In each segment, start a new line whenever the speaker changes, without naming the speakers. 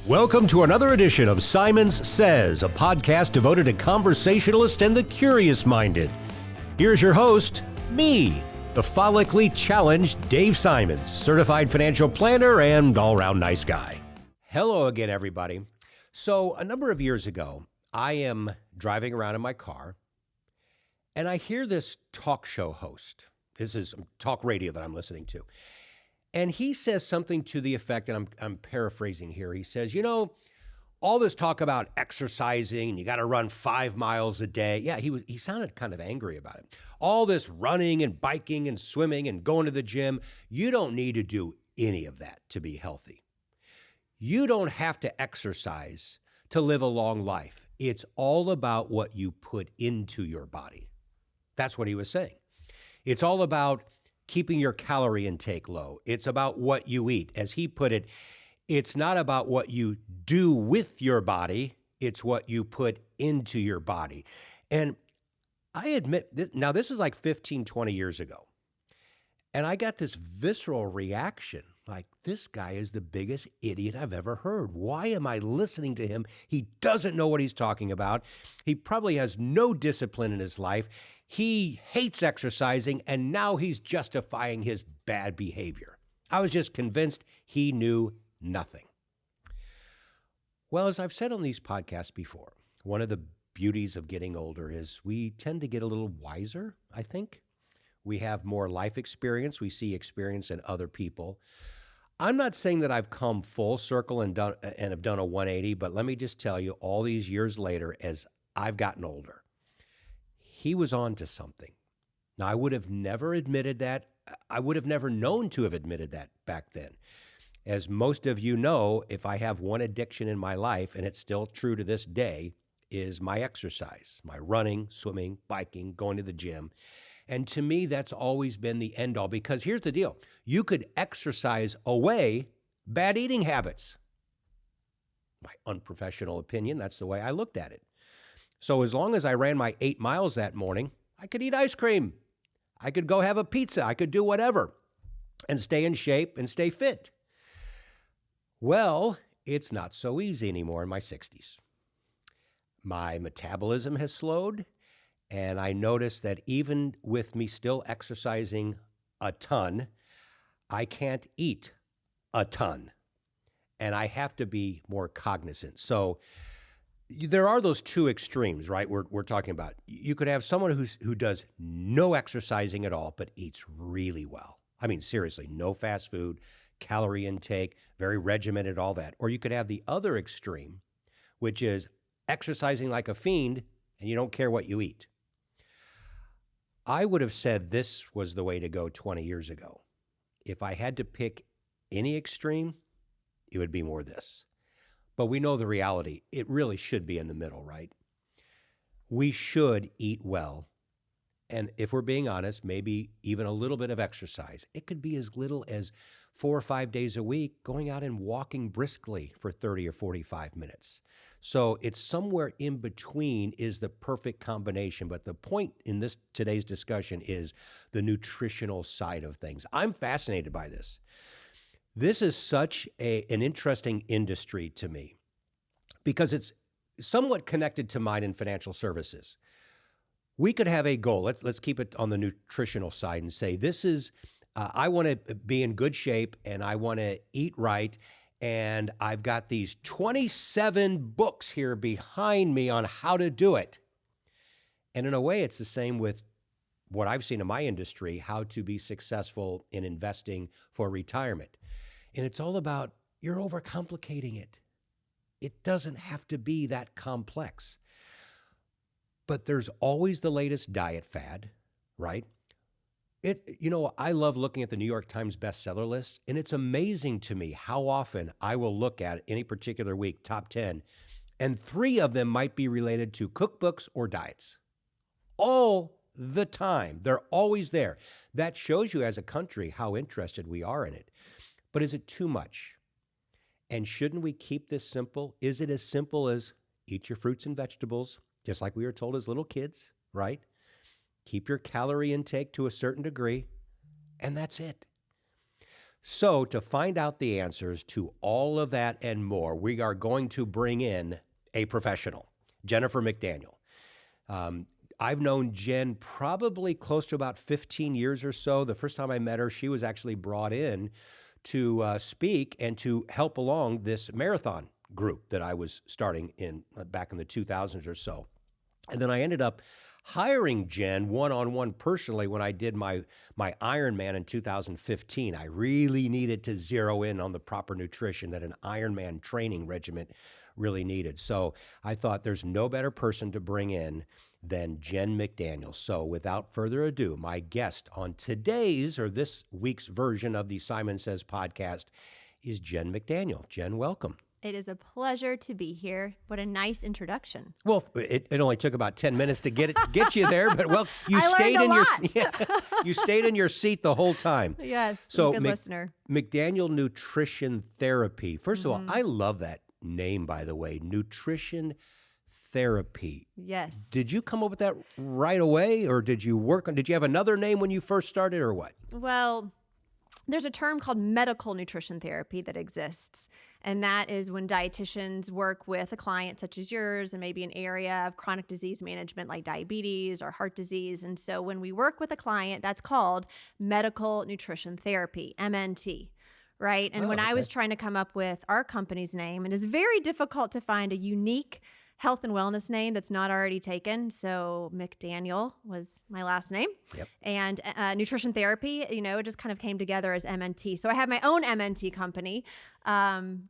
Welcome to another edition of Simons Says, a podcast devoted to conversationalists and the curious-minded. Here's your host, me, the follically challenged Dave Simons, certified financial planner and all-around nice guy. Hello again, everybody. So a number of years ago, I am driving around in my car, and I hear this talk show host. This is talk radio that I'm listening to. And he says something to the effect, and I'm paraphrasing here. He says, all this talk about exercising, you got to run 5 miles a day. Yeah, he sounded kind of angry about it. All this running and biking and swimming and going to the gym, you don't need to do any of that to be healthy. You don't have to exercise to live a long life. It's all about what you put into your body. That's what he was saying. It's all about keeping your calorie intake low. It's about what you eat. As he put it, it's not about what you do with your body, it's what you put into your body. And I admit, now this is like 15, 20 years ago. And I got this visceral reaction, like, this guy is the biggest idiot I've ever heard. Why am I listening to him? He doesn't know what he's talking about. He probably has no discipline in his life. He hates exercising, and now he's justifying his bad behavior. I was just convinced he knew nothing. Well, as I've said on these podcasts before, one of the beauties of getting older is we tend to get a little wiser, I think. We have more life experience. We see experience in other people. I'm not saying that I've come full circle and have done a 180, but let me just tell you, all these years later, as I've gotten older, he was on to something. Now, I would have never admitted that. I would have never known to have admitted that back then. As most of you know, if I have one addiction in my life, and it's still true to this day, is my exercise, my running, swimming, biking, going to the gym. And to me, that's always been the end all, because here's the deal. You could exercise away bad eating habits. My unprofessional opinion, that's the way I looked at it. So as long as I ran my 8 miles that morning, I could eat ice cream. I could go have a pizza. I could do whatever and stay in shape and stay fit. Well, it's not so easy anymore in my 60s. My metabolism has slowed, and I noticed that even with me still exercising a ton, I can't eat a ton, and I have to be more cognizant. So there are those two extremes, right? We're talking about. You could have someone who does no exercising at all, but eats really well. I mean, seriously, no fast food, calorie intake, very regimented, all that. Or you could have the other extreme, which is exercising like a fiend, and you don't care what you eat. I would have said this was the way to go 20 years ago. If I had to pick any extreme, it would be more this. But we know the reality. It really should be in the middle, right? We should eat well. And if we're being honest, maybe even a little bit of exercise. It could be as little as 4 or 5 days a week, going out and walking briskly for 30 or 45 minutes. So it's somewhere in between is the perfect combination. But the point in today's discussion is the nutritional side of things. I'm fascinated by this. This is such an interesting industry to me because it's somewhat connected to mine in financial services. We could have a goal. Let's keep it on the nutritional side and say, this is, I want to be in good shape and I want to eat right. And I've got these 27 books here behind me on how to do it. And in a way, it's the same with what I've seen in my industry, how to be successful in investing for retirement. And it's all about, you're overcomplicating it. It doesn't have to be that complex. But there's always the latest diet fad, right? I love looking at the New York Times bestseller list, and it's amazing to me how often I will look at any particular week, top 10, and 3 of them might be related to cookbooks or diets. All the time. They're always there. That shows you as a country how interested we are in it. But is it too much? And shouldn't we keep this simple? Is it as simple as eat your fruits and vegetables, just like we were told as little kids, right? Keep your calorie intake to a certain degree, and that's it. So to find out the answers to all of that and more, we are going to bring in a professional, Jennifer McDaniel. I've known Jen probably close to about 15 years or so. The first time I met her, she was actually brought in to speak and to help along this marathon group that I was starting in back in the 2000s or so. And then I ended up hiring Jen one-on-one personally when I did my Ironman in 2015. I really needed to zero in on the proper nutrition that an Ironman training regimen really needed. So I thought there's no better person to bring in than Jen McDaniel. So without further ado, my guest on today's or this week's version of the Simon Says podcast is Jen McDaniel. Jen, welcome.
It is a pleasure to be here. What a nice introduction.
Well, it only took about 10 minutes to get you there, but well, you
you
stayed in your seat the whole time.
Yes,
so
good listener.
McDaniel Nutrition Therapy. First of all, I love that name, by the way, Nutrition Therapy.
Yes.
Did you come up with that right away, or did you have another name when you first started, or what?
Well, there's a term called medical nutrition therapy that exists. And that is when dietitians work with a client such as yours and maybe an area of chronic disease management like diabetes or heart disease. And so when we work with a client, that's called medical nutrition therapy, MNT, right? And when I was trying to come up with our company's name, it is very difficult to find a unique health and wellness name that's not already taken. So McDaniel was my last name.
Yep.
And nutrition therapy, it just kind of came together as MNT. So I have my own MNT company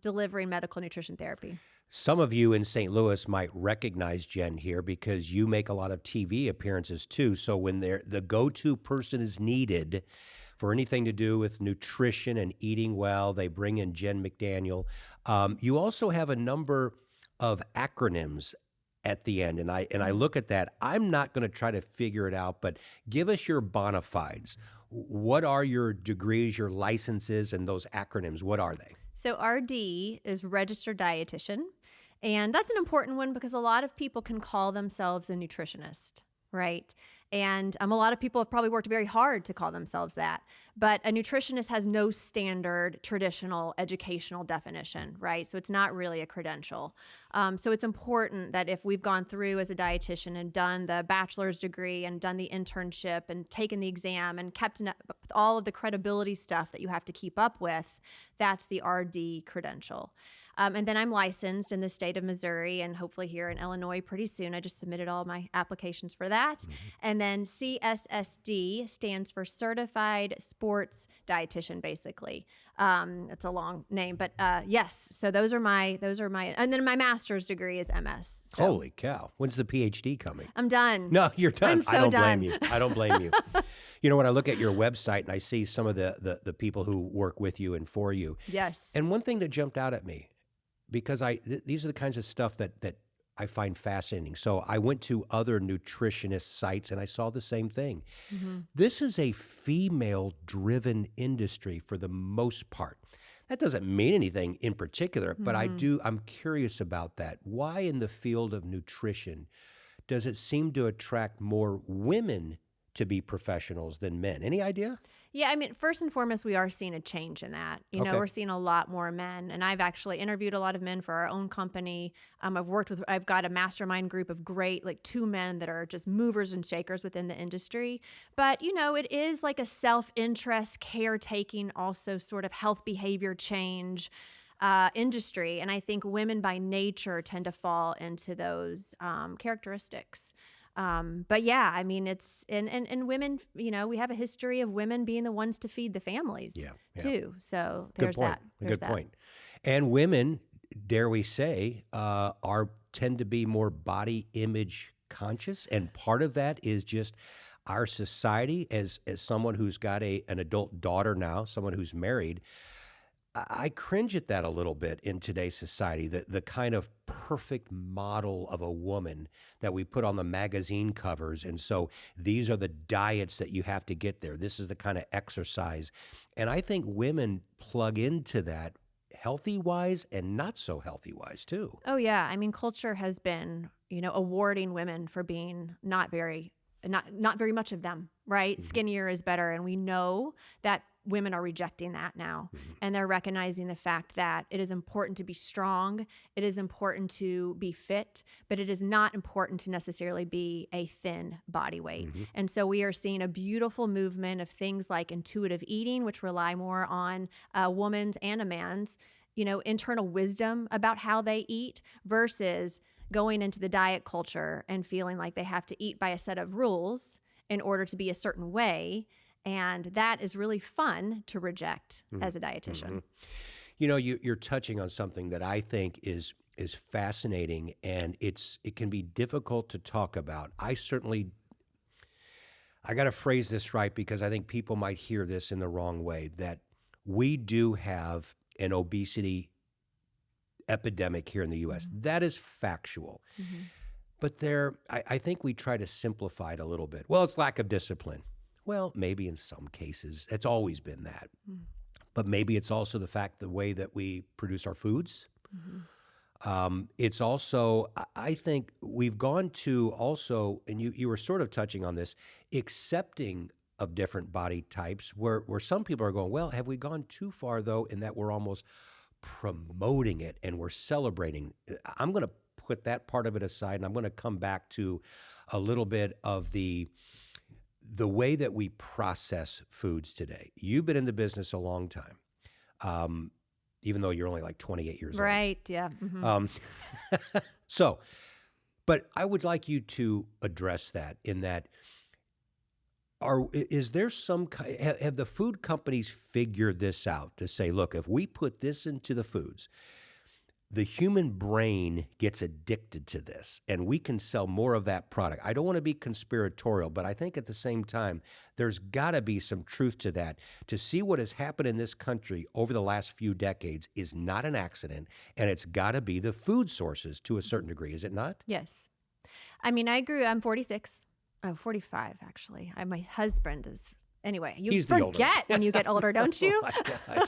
delivering medical nutrition therapy.
Some of you in St. Louis might recognize Jen here because you make a lot of TV appearances too. So when the go-to person is needed for anything to do with nutrition and eating well, they bring in Jen McDaniel. You also have a number of acronyms at the end. And I look at that. I'm not going to try to figure it out, but give us your bona fides. What are your degrees, your licenses, and those acronyms? What are they?
So RD is registered dietitian. And that's an important one because a lot of people can call themselves a nutritionist, right? And a lot of people have probably worked very hard to call themselves that. But a nutritionist has no standard traditional educational definition, right? So it's not really a credential. So it's important that if we've gone through as a dietitian and done the bachelor's degree and done the internship and taken the exam and kept up with all of the credibility stuff that you have to keep up with, that's the RD credential. And then I'm licensed in the state of Missouri and hopefully here in Illinois pretty soon. I just submitted all my applications for that. Mm-hmm. And then CSSD stands for Certified Sports Dietitian, basically. It's a long name, but yes. So those are my, and then my master's degree is MS. So.
Holy cow. When's the PhD coming?
I'm done.
No, you're done.
I'm so
I don't
done.
blame you. I don't blame you. When I look at your website and I see some of the people who work with you and for you.
Yes.
And one thing that jumped out at me, because these are the kinds of stuff that I find fascinating. So I went to other nutritionist sites and I saw the same thing. Mm-hmm. This is a female-driven industry for the most part. That doesn't mean anything in particular, but I'm curious about that. Why in the field of nutrition does it seem to attract more women to be professionals than men? Any idea?
Yeah, I mean, first and foremost, we are seeing a change in that. We're seeing a lot more men, and I've actually interviewed a lot of men for our own company. I've got a mastermind group of great, 2 men that are just movers and shakers within the industry. But, it is like a self-interest, caretaking, also sort of health behavior change industry. And I think women by nature tend to fall into those characteristics. But yeah, I mean, it's, and women, we have a history of women being the ones to feed the families too. So there's that.
Good point. And women, dare we say, tend to be more body image conscious. And part of that is just our society as someone who's got an adult daughter now, someone who's married. I cringe at that a little bit in today's society, the kind of perfect model of a woman that we put on the magazine covers. And so these are the diets that you have to get there. This is the kind of exercise. And I think women plug into that healthy-wise and not so healthy-wise too.
Oh, yeah. I mean, culture has been, awarding women for being not very much of them, right? Mm-hmm. Skinnier is better. And we know that women are rejecting that now. And they're recognizing the fact that it is important to be strong. It is important to be fit, but it is not important to necessarily be a thin body weight. And so we are seeing a beautiful movement of things like intuitive eating, which rely more on a woman's and a man's, internal wisdom about how they eat versus going into the diet culture and feeling like they have to eat by a set of rules in order to be a certain way. And that is really fun to reject as a dietitian.
You're touching on something that I think is fascinating, and it can be difficult to talk about. I got to phrase this right because I think people might hear this in the wrong way, that we do have an obesity epidemic here in the U.S. That is factual. But I think we try to simplify it a little bit. Well, it's lack of discipline. Well, maybe in some cases, it's always been that. But maybe it's also the way that we produce our foods. It's also, I think we've gone to also, and you were sort of touching on this, accepting of different body types where some people are going, well, have we gone too far, though, in that we're almost promoting it and we're celebrating? I'm going to put that part of it aside, and I'm going to come back to a little bit of the way that we process foods today. You've been in the business a long time, even though you're only like 28 years old.
Right, yeah.
But I would like you to address that in that, is there have the food companies figured this out to say, look, if we put this into the foods, the human brain gets addicted to this and we can sell more of that product? I don't want to be conspiratorial, but I think at the same time, there's got to be some truth to that. To see what has happened in this country over the last few decades is not an accident, and it's got to be the food sources to a certain degree, is it not?
Yes. I mean, I'm 46. Oh, 45, actually. My husband is... Anyway,
He's
forget when you get older, don't you?
Oh my gosh.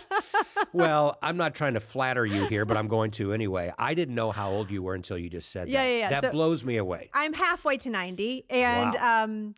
Well, I'm not trying to flatter you here, but I'm going to anyway. I didn't know how old you were until you just said that.
Yeah.
That blows me away.
I'm halfway to 90, and
Wow.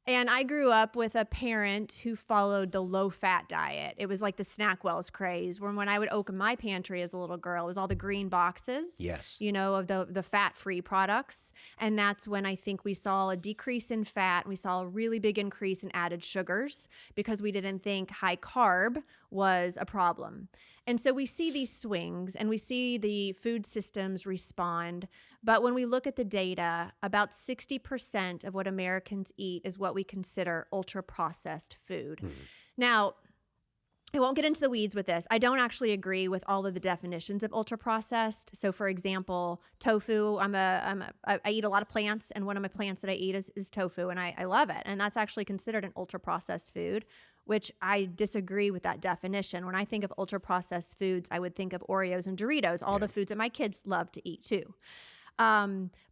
And I grew up with a parent who followed the low-fat diet. It was like the Snackwells craze, when I would open my pantry as a little girl, it was all the green boxes,
Yes.
of the fat-free products. And that's when I think we saw a decrease in fat, and we saw a really big increase in added sugars because we didn't think high carb was a problem. And so we see these swings and we see the food systems respond. But when we look at the data, about 60% of what Americans eat is what we consider ultra-processed food. Now, I won't get into the weeds with this. I don't actually agree with all of the definitions of ultra-processed. So, for example, tofu, I eat a lot of plants, and one of my plants that I eat is tofu, and I love it. And that's actually considered an ultra-processed food, which I disagree with that definition. When I think of ultra-processed foods, I would think of Oreos and Doritos, all the foods that my kids love to eat too.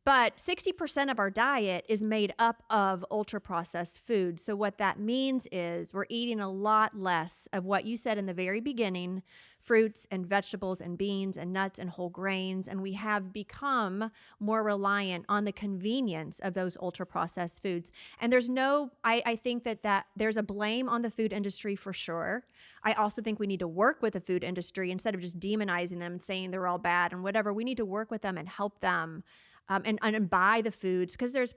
But 60% of our diet is made up of ultra-processed foods. So what that means is we're eating a lot less of what you said in the very beginning, fruits and vegetables and beans and nuts and whole grains. And we have become more reliant on the convenience of those ultra-processed foods. And I think that there's a blame on the food industry for sure. I also think we need to work with the food industry instead of just demonizing them and saying they're all bad and whatever. We need to work with them and help them and buy the foods, because there's,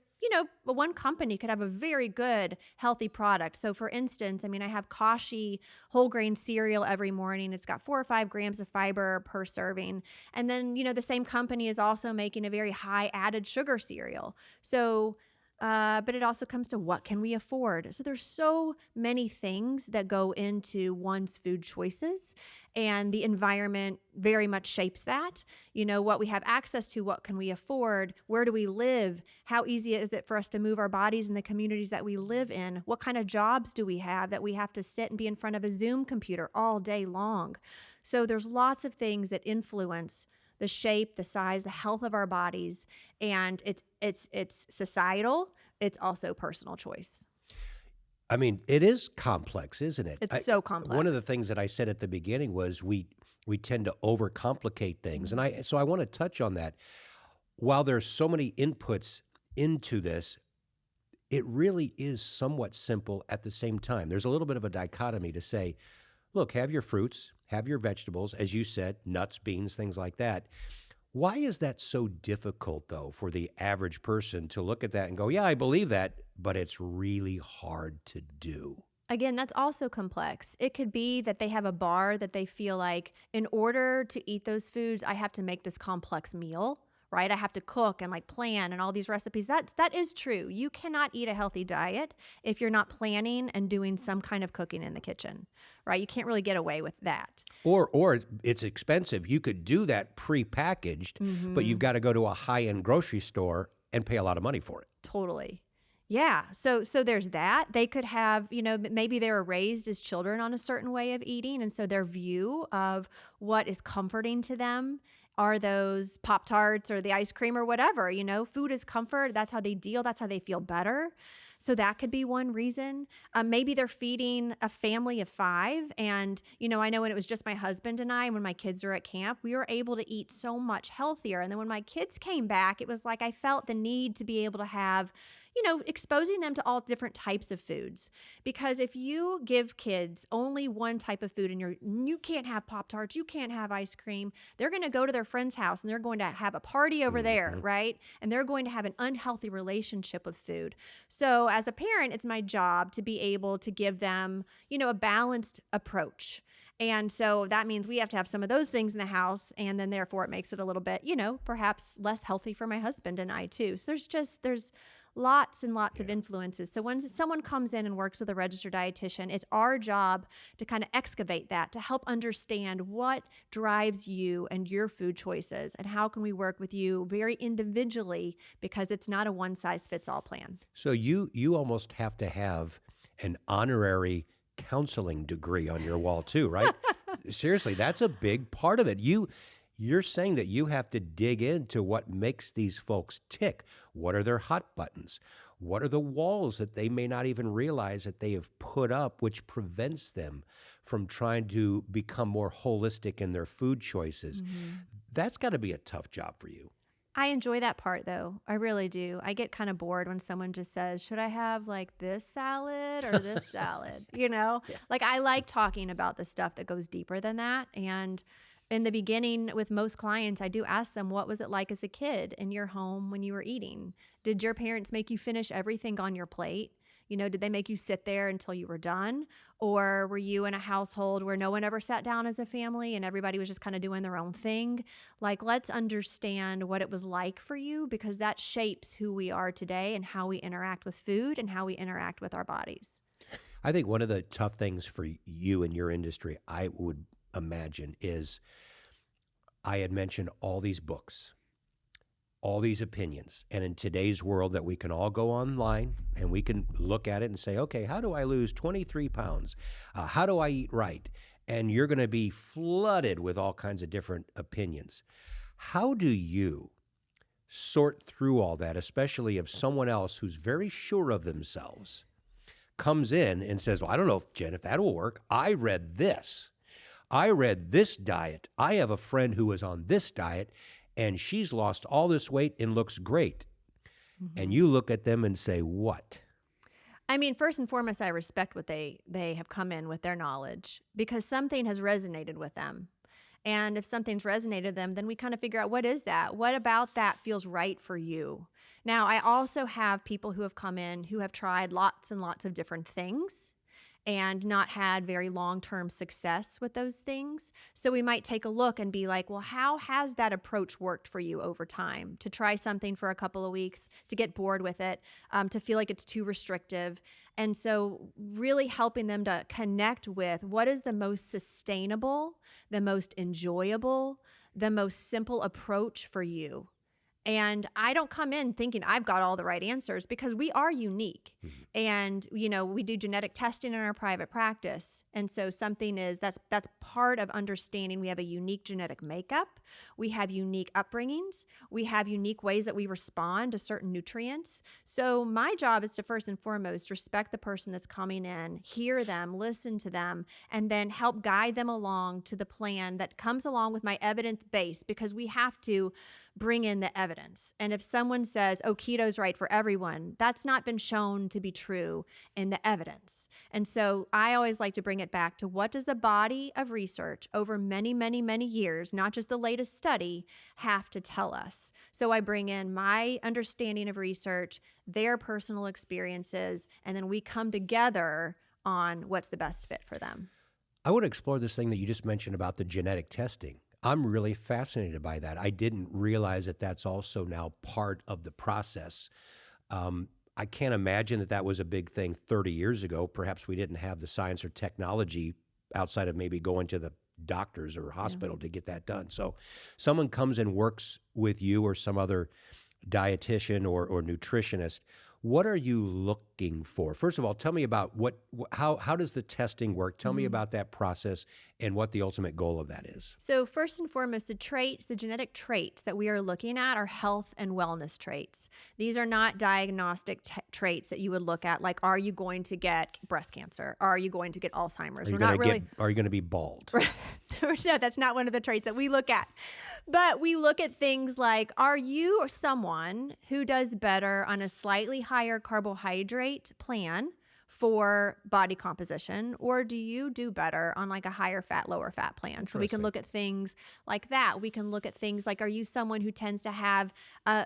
one company could have a very good, healthy product. So for instance, I have Kashi whole grain cereal every morning. It's got 4 or 5 grams of fiber per serving. And then, the same company is also making a very high added sugar cereal. So, but it also comes to what can we afford? So there's so many things that go into one's food choices, and the environment very much shapes that. What we have access to, what can we afford? Where do we live? How easy is it for us to move our bodies in the communities that we live in? What kind of jobs do we have that we have to sit and be in front of a Zoom computer all day long? So there's lots of things that influence the shape, the size, the health of our bodies, and it's societal. It's also personal choice.
It is complex, isn't it?
It's so complex.
One of the things that I said at the beginning was we tend to overcomplicate things, and so I want to touch on that. While there's so many inputs into this, it really is somewhat simple at the same time. There's a little bit of a dichotomy to say, look, have your fruits, have your vegetables, as you said, nuts, beans, things like that. Why is that so difficult, though, for the average person to look at that and go, yeah, I believe that, but it's really hard to do?
Again, that's also complex. It could be that they have a bar that they feel like in order to eat those foods, I have to make this complex meal, right? I have to cook and like plan and all these recipes. That is true. You cannot eat a healthy diet if you're not planning and doing some kind of cooking in the kitchen, right? You can't really get away with that.
Or it's expensive. You could do that prepackaged, but you've got to go to a high-end grocery store and pay a lot of money for it.
Totally. Yeah. So there's that. They could have, maybe they were raised as children on a certain way of eating. And so their view of what is comforting to them are those Pop-Tarts or the ice cream or whatever, food is comfort. That's how they deal. That's how they feel better. So that could be one reason. Maybe they're feeding a family of 5. And, I know when it was just my husband and I, when my kids were at camp, we were able to eat so much healthier. And then when my kids came back, it was like I felt the need to be able to have, exposing them to all different types of foods. Because if you give kids only one type of food and you can't have Pop-Tarts, you can't have ice cream, they're going to go to their friend's house and they're going to have a party over there, right? And they're going to have an unhealthy relationship with food. So as a parent, it's my job to be able to give them, a balanced approach. And so that means we have to have some of those things in the house. And then therefore it makes it a little bit, perhaps less healthy for my husband and I too. So there's lots and lots of influences. So when someone comes in and works with a registered dietitian, it's our job to kind of excavate that, to help understand what drives you and your food choices, and how can we work with you very individually, because it's not a one-size-fits-all plan.
So you almost have to have an honorary counseling degree on your wall too, right? Seriously, that's a big part of it. You're saying that you have to dig into what makes these folks tick. What are their hot buttons? What are the walls that they may not even realize that they have put up, which prevents them from trying to become more holistic in their food choices? That's got to be a tough job for you.
I enjoy that part though. I really do. I get kind of bored when someone just says, should I have like this salad or this salad? Like I like talking about the stuff that goes deeper than that. And in the beginning with most clients, I do ask them, what was it like as a kid in your home when you were eating? Did your parents make you finish everything on your plate? Did they make you sit there until you were done? Or were you in a household where no one ever sat down as a family and everybody was just kind of doing their own thing? Like, let's understand what it was like for you, because that shapes who we are today and how we interact with food and how we interact with our bodies.
I think one of the tough things for you in your industry, I would imagine, is I had mentioned all these books, all these opinions. And in today's world that we can all go online and we can look at it and say, okay, how do I lose 23 pounds? How do I eat right? And you're going to be flooded with all kinds of different opinions. How do you sort through all that, especially if someone else who's very sure of themselves comes in and says, well, I don't know, Jen, if that will work. I read this. I read this diet. I have a friend who is on this diet, and she's lost all this weight and looks great. And you look at them and say, what?
I mean, first and foremost, I respect what they have come in with their knowledge, because something has resonated with them. And if something's resonated with them, then we kind of figure out, what is that? What about that feels right for you? Now, I also have people who have come in who have tried lots and lots of different things and not had very long-term success with those things. So we might take a look and be like, well, how has that approach worked for you over time? To try something for a couple of weeks, to get bored with it, to feel like it's too restrictive. And so really helping them to connect with what is the most sustainable, the most enjoyable, the most simple approach for you. And I don't come in thinking I've got all the right answers, because we are unique. And, we do genetic testing in our private practice. And so that's part of understanding we have a unique genetic makeup. We have unique upbringings. We have unique ways that we respond to certain nutrients. So my job is to first and foremost respect the person that's coming in, hear them, listen to them, and then help guide them along to the plan that comes along with my evidence base, because we have to bring in the evidence. And if someone says, oh, keto's right for everyone, that's not been shown to be true in the evidence. And so I always like to bring it back to what does the body of research over many, many, many years, not just the latest study, have to tell us. So I bring in my understanding of research, their personal experiences, and then we come together on what's the best fit for them.
I want to explore this thing that you just mentioned about the genetic testing. I'm really fascinated by that. I didn't realize that that's also now part of the process. I can't imagine that that was a big thing 30 years ago. Perhaps we didn't have the science or technology outside of maybe going to the doctors or hospital to get that done. So someone comes and works with you or some other dietitian or nutritionist. What are you looking for? First of all, tell me about how does the testing work? Tell me about that process and what the ultimate goal of that is.
So first and foremost, the genetic traits that we are looking at are health and wellness traits. These are not diagnostic traits that you would look at, like, are you going to get breast cancer? Are you going to get Alzheimer's?
Are you going to be bald?
No, that's not one of the traits that we look at. But we look at things like, are you someone who does better on a slightly higher carbohydrate plan for body composition, or do you do better on like a higher fat, lower fat plan? So we can look at things like that. We can look at things like, are you someone who tends to have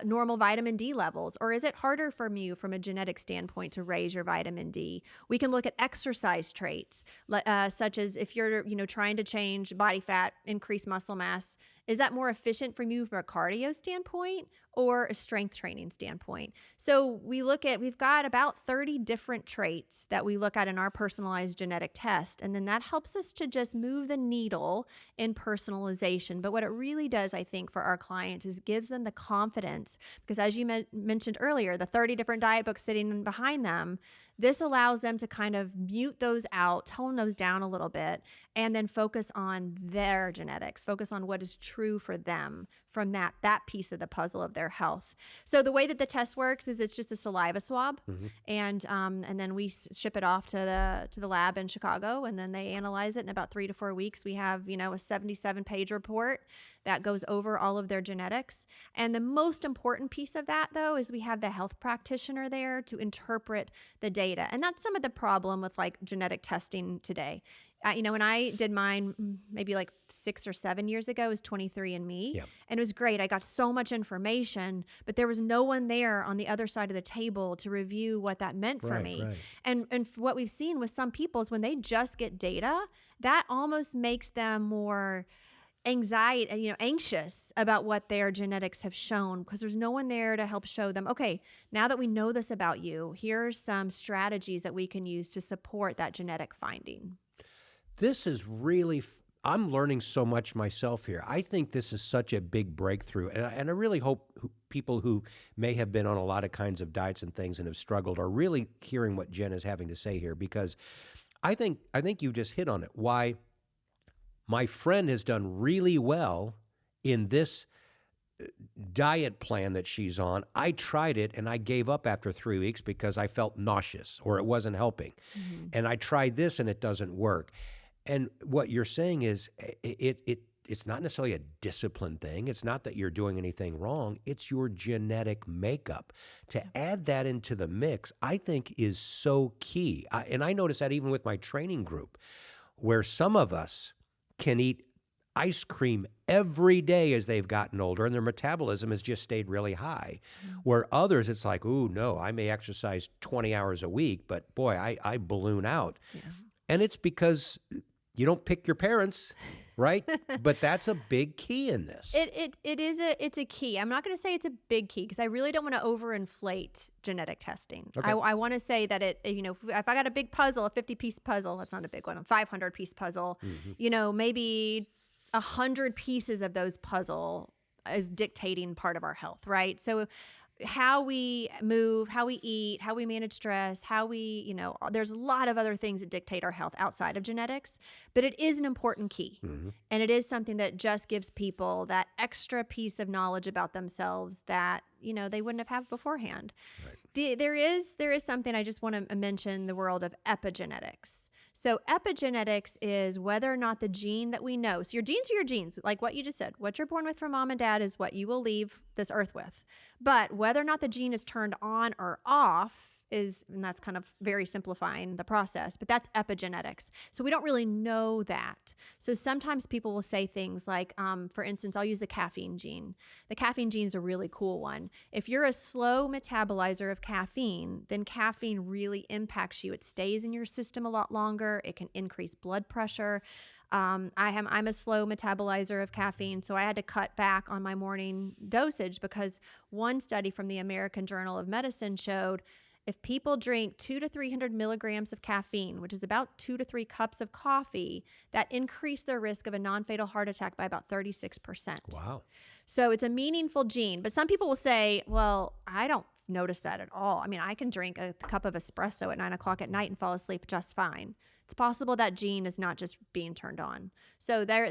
normal vitamin D levels, or is it harder for you from a genetic standpoint to raise your vitamin D? We can look at exercise traits, such as if you're trying to change body fat, increase muscle mass. Is that more efficient for you from a cardio standpoint or a strength training standpoint? So we've got about 30 different traits that we look at in our personalized genetic test. And then that helps us to just move the needle in personalization. But what it really does, I think, for our clients is gives them the confidence, because as you mentioned earlier, the 30 different diet books sitting behind them, this allows them to kind of mute those out, tone those down a little bit, and then focus on their genetics, focus on what is true for them from that piece of the puzzle of their health. So the way that the test works is it's just a saliva swab, and then we ship it off to the lab in Chicago, and then they analyze it in about 3 to 4 weeks. We have a 77-page report that goes over all of their genetics. And the most important piece of that, though, is we have the health practitioner there to interpret the data. And that's some of the problem with like genetic testing today. When I did mine maybe like 6 or 7 years ago, it was 23andMe.
Yeah.
And it was great. I got so much information, but there was no one there on the other side of the table to review what that meant for me.
Right.
And what we've seen with some people is when they just get data, that almost makes them more anxious about what their genetics have shown, because there's no one there to help show them, okay, now that we know this about you, here's some strategies that we can use to support that genetic finding.
This is really, I'm learning so much myself here. I think this is such a big breakthrough. And I really hope people who may have been on a lot of kinds of diets and things and have struggled are really hearing what Jen is having to say here, because I think you just hit on it. Why my friend has done really well in this diet plan that she's on. I tried it and I gave up after 3 weeks because I felt nauseous or it wasn't helping. And I tried this and it doesn't work. And what you're saying is it's not necessarily a discipline thing. It's not that you're doing anything wrong. It's your genetic makeup. To add that into the mix, I think is so key. And I notice that even with my training group, where some of us can eat ice cream every day as they've gotten older and their metabolism has just stayed really high. Where others, it's like, ooh, no, I may exercise 20 hours a week, but boy, I balloon out. Yeah. And it's because you don't pick your parents, right? But that's a big key in this.
It's a key. I'm not going to say it's a big key because I really don't want to overinflate genetic testing.
Okay.
I want to say that if I got a big puzzle, a 50-piece puzzle, that's not a big one, a 500-piece puzzle, maybe 100 pieces of those puzzle is dictating part of our health, right? So how we move, how we eat, how we manage stress, how we, there's a lot of other things that dictate our health outside of genetics, but it is an important key. And it is something that just gives people that extra piece of knowledge about themselves that, they wouldn't have had beforehand. Right. There is something I just want to mention, the world of epigenetics. So epigenetics is whether or not the gene that we know. So your genes are your genes, like what you just said. What you're born with from mom and dad is what you will leave this earth with. But whether or not the gene is turned on or off and that's kind of very simplifying the process, but that's epigenetics. So we don't really know that. So sometimes people will say things like, for instance, I'll use the caffeine gene. The caffeine gene is a really cool one. If you're a slow metabolizer of caffeine, then caffeine really impacts you. It stays in your system a lot longer. It can increase blood pressure. I'm a slow metabolizer of caffeine, so I had to cut back on my morning dosage because one study from the American Journal of Medicine showed if people drink 200 to 300 milligrams of caffeine, which is about 2 to 3 cups of coffee, that increased their risk of a non-fatal heart attack by about 36%.
Wow.
So it's a meaningful gene. But some people will say, well, I don't notice that at all. I mean, I can drink a cup of espresso at 9 o'clock at night and fall asleep just fine. It's possible that gene is not just being turned on. So there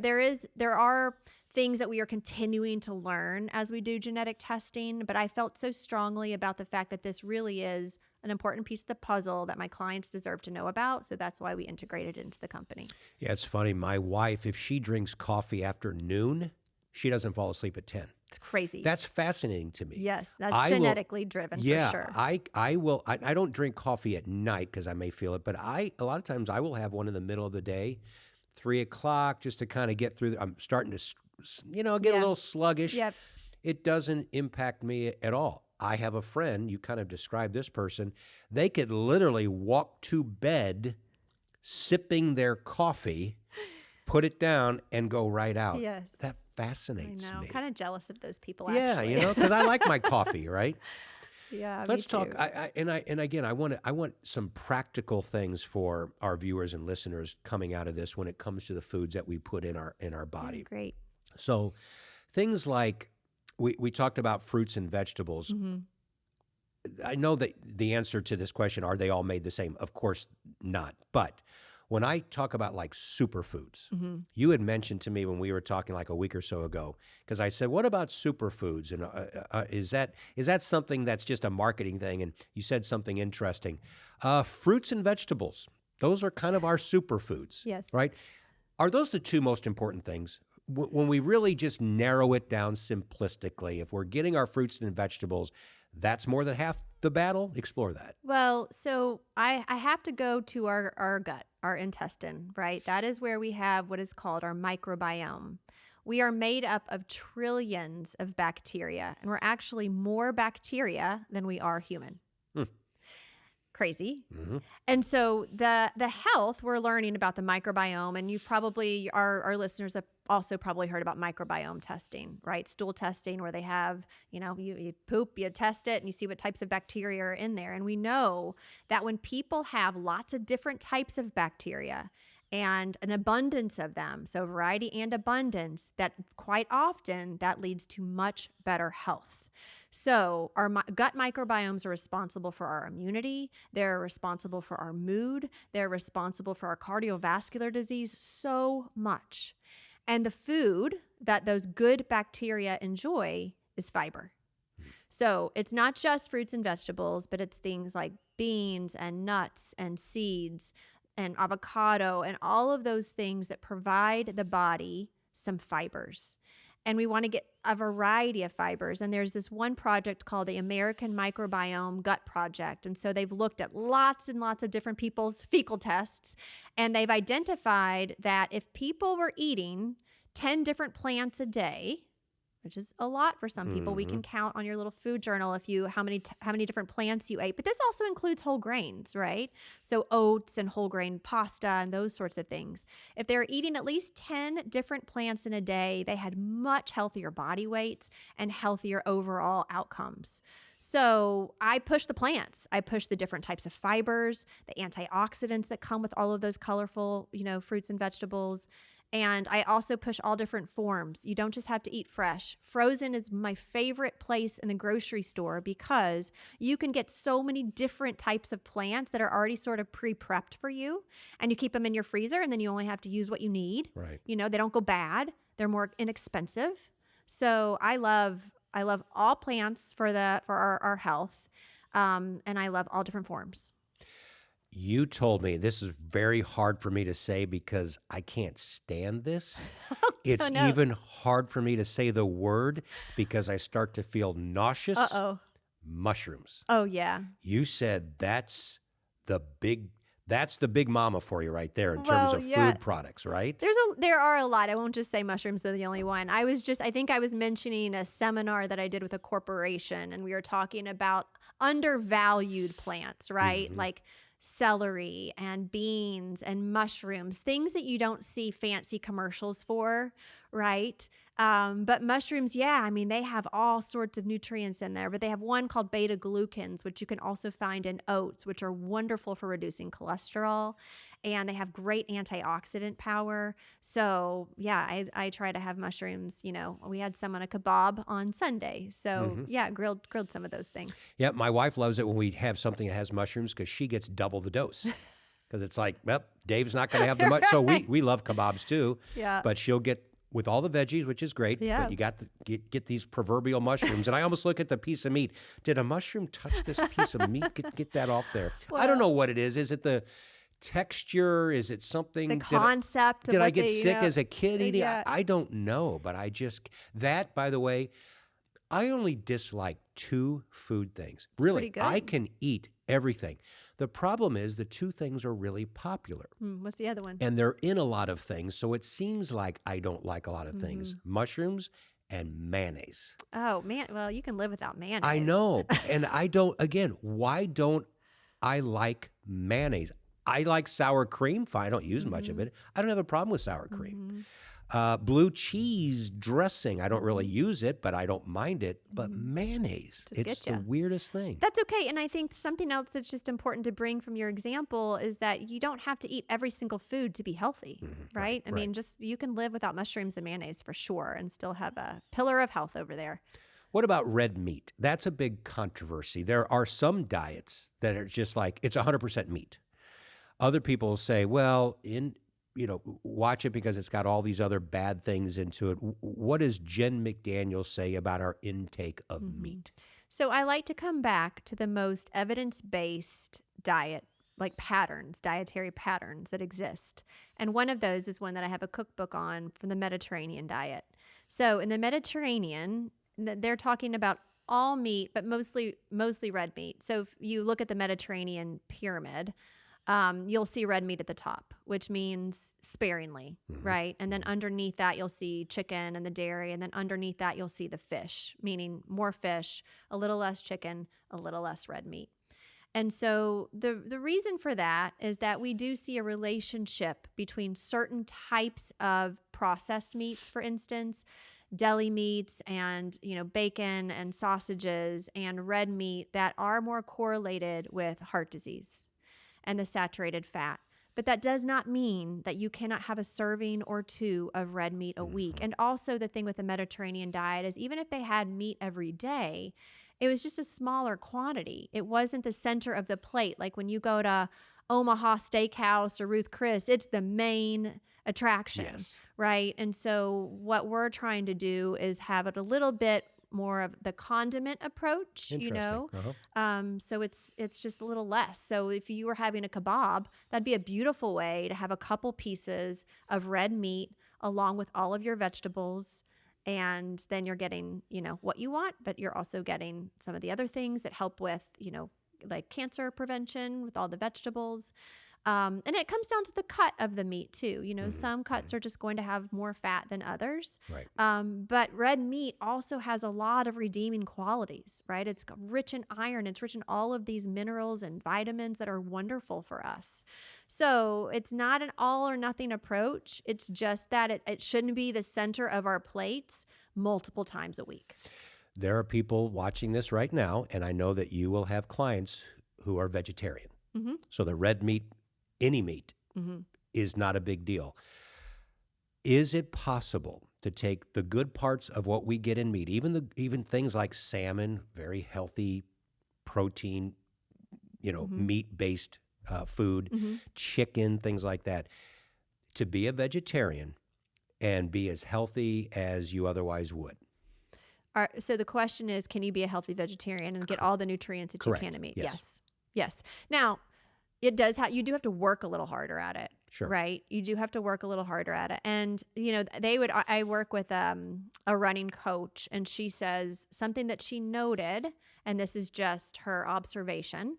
are things that we are continuing to learn as we do genetic testing, but I felt so strongly about the fact that this really is an important piece of the puzzle that my clients deserve to know about. So that's why we integrated it into the company.
Yeah, it's funny. My wife, if she drinks coffee after noon, she doesn't fall asleep at 10.
It's crazy.
That's fascinating to me.
Yes, that's genetically driven for sure.
I will. I don't drink coffee at night because I may feel it, but a lot of times I will have one in the middle of the day, 3 o'clock, just to kind of get through. I'm starting to, get a little sluggish.
Yep.
It doesn't impact me at all. I have a friend, you kind of described this person, they could literally walk to bed sipping their coffee, put it down, and go right out.
Yes.
That fascinates
I know.
me.
I'm kind of jealous of those people,
Yeah,
actually.
because I like my coffee, right?
Yeah,
Let's
me too.
talk. I want some practical things for our viewers and listeners coming out of this when it comes to the foods that we put in our body.
Great.
So, things like we talked about fruits and vegetables.
Mm-hmm.
I know that the answer to this question, are they all made the same? Of course not. But when I talk about like superfoods,
Mm-hmm.
you had mentioned to me when we were talking like a week or so ago, because I said, what about superfoods? And is that something that's just a marketing thing? And you said something interesting. Fruits and vegetables, those are kind of our superfoods,
Yes.
right? Are those the two most important things? When we really just narrow it down simplistically, if we're getting our fruits and vegetables, that's more than half the battle? Explore that.
Well, so I have to go to our gut, our intestine, right? That is where we have what is called our microbiome. We are made up of trillions of bacteria, and we're actually more bacteria than we are human. Crazy.
Mm-hmm.
And so the health, we're learning about the microbiome, and you probably, our listeners have also probably heard about microbiome testing, right? Stool testing, where they have, you poop, you test it, and you see what types of bacteria are in there. And we know that when people have lots of different types of bacteria and an abundance of them, so variety and abundance, that quite often that leads to much better health. So our gut microbiomes are responsible for our immunity. They're responsible for our mood. They're responsible for our cardiovascular disease, so much. And the food that those good bacteria enjoy is fiber. So it's not just fruits and vegetables, but it's things like beans and nuts and seeds and avocado and all of those things that provide the body some fibers. And we want to get a variety of fibers. And there's this one project called the American Microbiome Gut Project. And so they've looked at lots and lots of different people's fecal tests. And they've identified that if people were eating 10 different plants a day, which is a lot for some people. We can count on your little food journal how many different plants you ate. But this also includes whole grains, right? So oats and whole grain pasta and those sorts of things. If they were eating at least 10 different plants in a day, they had much healthier body weights and healthier overall outcomes. So I push the plants. I push the different types of fibers, the antioxidants that come with all of those colorful, fruits and vegetables. And I also push all different forms. You don't just have to eat fresh. Frozen is my favorite place in the grocery store because you can get so many different types of plants that are already sort of pre-prepped for you. And you keep them in your freezer, and then you only have to use what you need.
Right.
They don't go bad. They're more inexpensive. So I love all plants for our health. And I love all different forms.
You told me this is very hard for me to say because I can't stand this. It's
Oh, no.
even hard for me to say the word because I start to feel nauseous.
Uh-oh.
Mushrooms.
Oh, yeah.
You said that's the big mama for you right there in terms
Well,
of
yeah.
food products, right?
There are a lot. I won't just say mushrooms, they're the only one. I think I was mentioning a seminar that I did with a corporation, and we were talking about undervalued plants, right?
Mhm.
Like celery and beans and mushrooms, things that you don't see fancy commercials for, right? But mushrooms, yeah, I mean, they have all sorts of nutrients in there, but they have one called beta glucans, which you can also find in oats, which are wonderful for reducing cholesterol. And they have great antioxidant power. So yeah, I try to have mushrooms. We had some on a kebab on Sunday. So yeah, grilled some of those things.
Yeah, my wife loves it when we have something that has mushrooms because she gets double the dose. Because it's like, well, Dave's not going to have the much. So we love kebabs too.
Yeah.
But she'll get with all the veggies, which is great.
Yeah.
But you got get these proverbial mushrooms. And I almost look at the piece of meat. Did a mushroom touch this piece of meat? Get that off there. I don't know what it is. Is it the texture? Is it something?
The concept.
Did I get sick as a kid eating?
Yeah.
I don't know. But that, by the way, I only dislike 2 food things. Really,
pretty good.
I can eat everything. The problem is the 2 things are really popular.
What's the other one?
And they're in a lot of things, so it seems like I don't like a lot of things. Mushrooms and mayonnaise.
Oh, man. Well, you can live without mayonnaise.
I know. And I don't, again, why don't I like mayonnaise? I like sour cream. Fine, I don't use much of it. I don't have a problem with sour cream. Blue cheese dressing, I don't really use it, but I don't mind it. But mayonnaise, it's the weirdest thing.
That's okay. And I think something else that's just important to bring from your example is that you don't have to eat every single food to be healthy, right? I mean, you can live without mushrooms and mayonnaise for sure and still have a pillar of health over there.
What about red meat? That's a big controversy. There are some diets that are just like, it's 100% meat. Other people say, well, watch it because it's got all these other bad things into it. What does Jen McDaniel say about our intake of meat?
So I like to come back to the most evidence-based diet, like dietary patterns that exist. And one of those is one that I have a cookbook on from the Mediterranean diet. So in the Mediterranean, they're talking about all meat, but mostly red meat. So if you look at the Mediterranean pyramid, you'll see red meat at the top, which means sparingly, right? And then underneath that, you'll see chicken and the dairy. And then underneath that, you'll see the fish, meaning more fish, a little less chicken, a little less red meat. And so the reason for that is that we do see a relationship between certain types of processed meats, for instance, deli meats and bacon and sausages and red meat that are more correlated with heart disease and the saturated fat. But that does not mean that you cannot have a serving or 2 of red meat a week. And also the thing with the Mediterranean diet is even if they had meat every day, it was just a smaller quantity. It wasn't the center of the plate. Like when you go to Omaha Steakhouse or Ruth Chris, it's the main attraction, right? And so what we're trying to do is have it a little bit more of the condiment approach, so it's just a little less. So if you were having a kebab, that'd be a beautiful way to have a couple pieces of red meat along with all of your vegetables. And then you're getting, what you want, but you're also getting some of the other things that help with, like cancer prevention with all the vegetables. And it comes down to the cut of the meat too. Some cuts are just going to have more fat than others.
Right.
But red meat also has a lot of redeeming qualities, right? It's rich in iron. It's rich in all of these minerals and vitamins that are wonderful for us. So it's not an all or nothing approach. It's just that it shouldn't be the center of our plates multiple times a week.
There are people watching this right now, and I know that you will have clients who are vegetarian. So the red meat, any meat, is not a big deal. Is it possible to take the good parts of what we get in meat, even things like salmon, very healthy protein, meat-based food, chicken, things like that, to be a vegetarian and be as healthy as you otherwise would?
So the question is, can you be a healthy vegetarian and get all the nutrients that you can in meat? Yes. Now, It does you do have to work a little harder at it.
Sure.
Right? You do have to work a little harder at it. And, I work with a running coach, and she says something that she noted, and this is just her observation,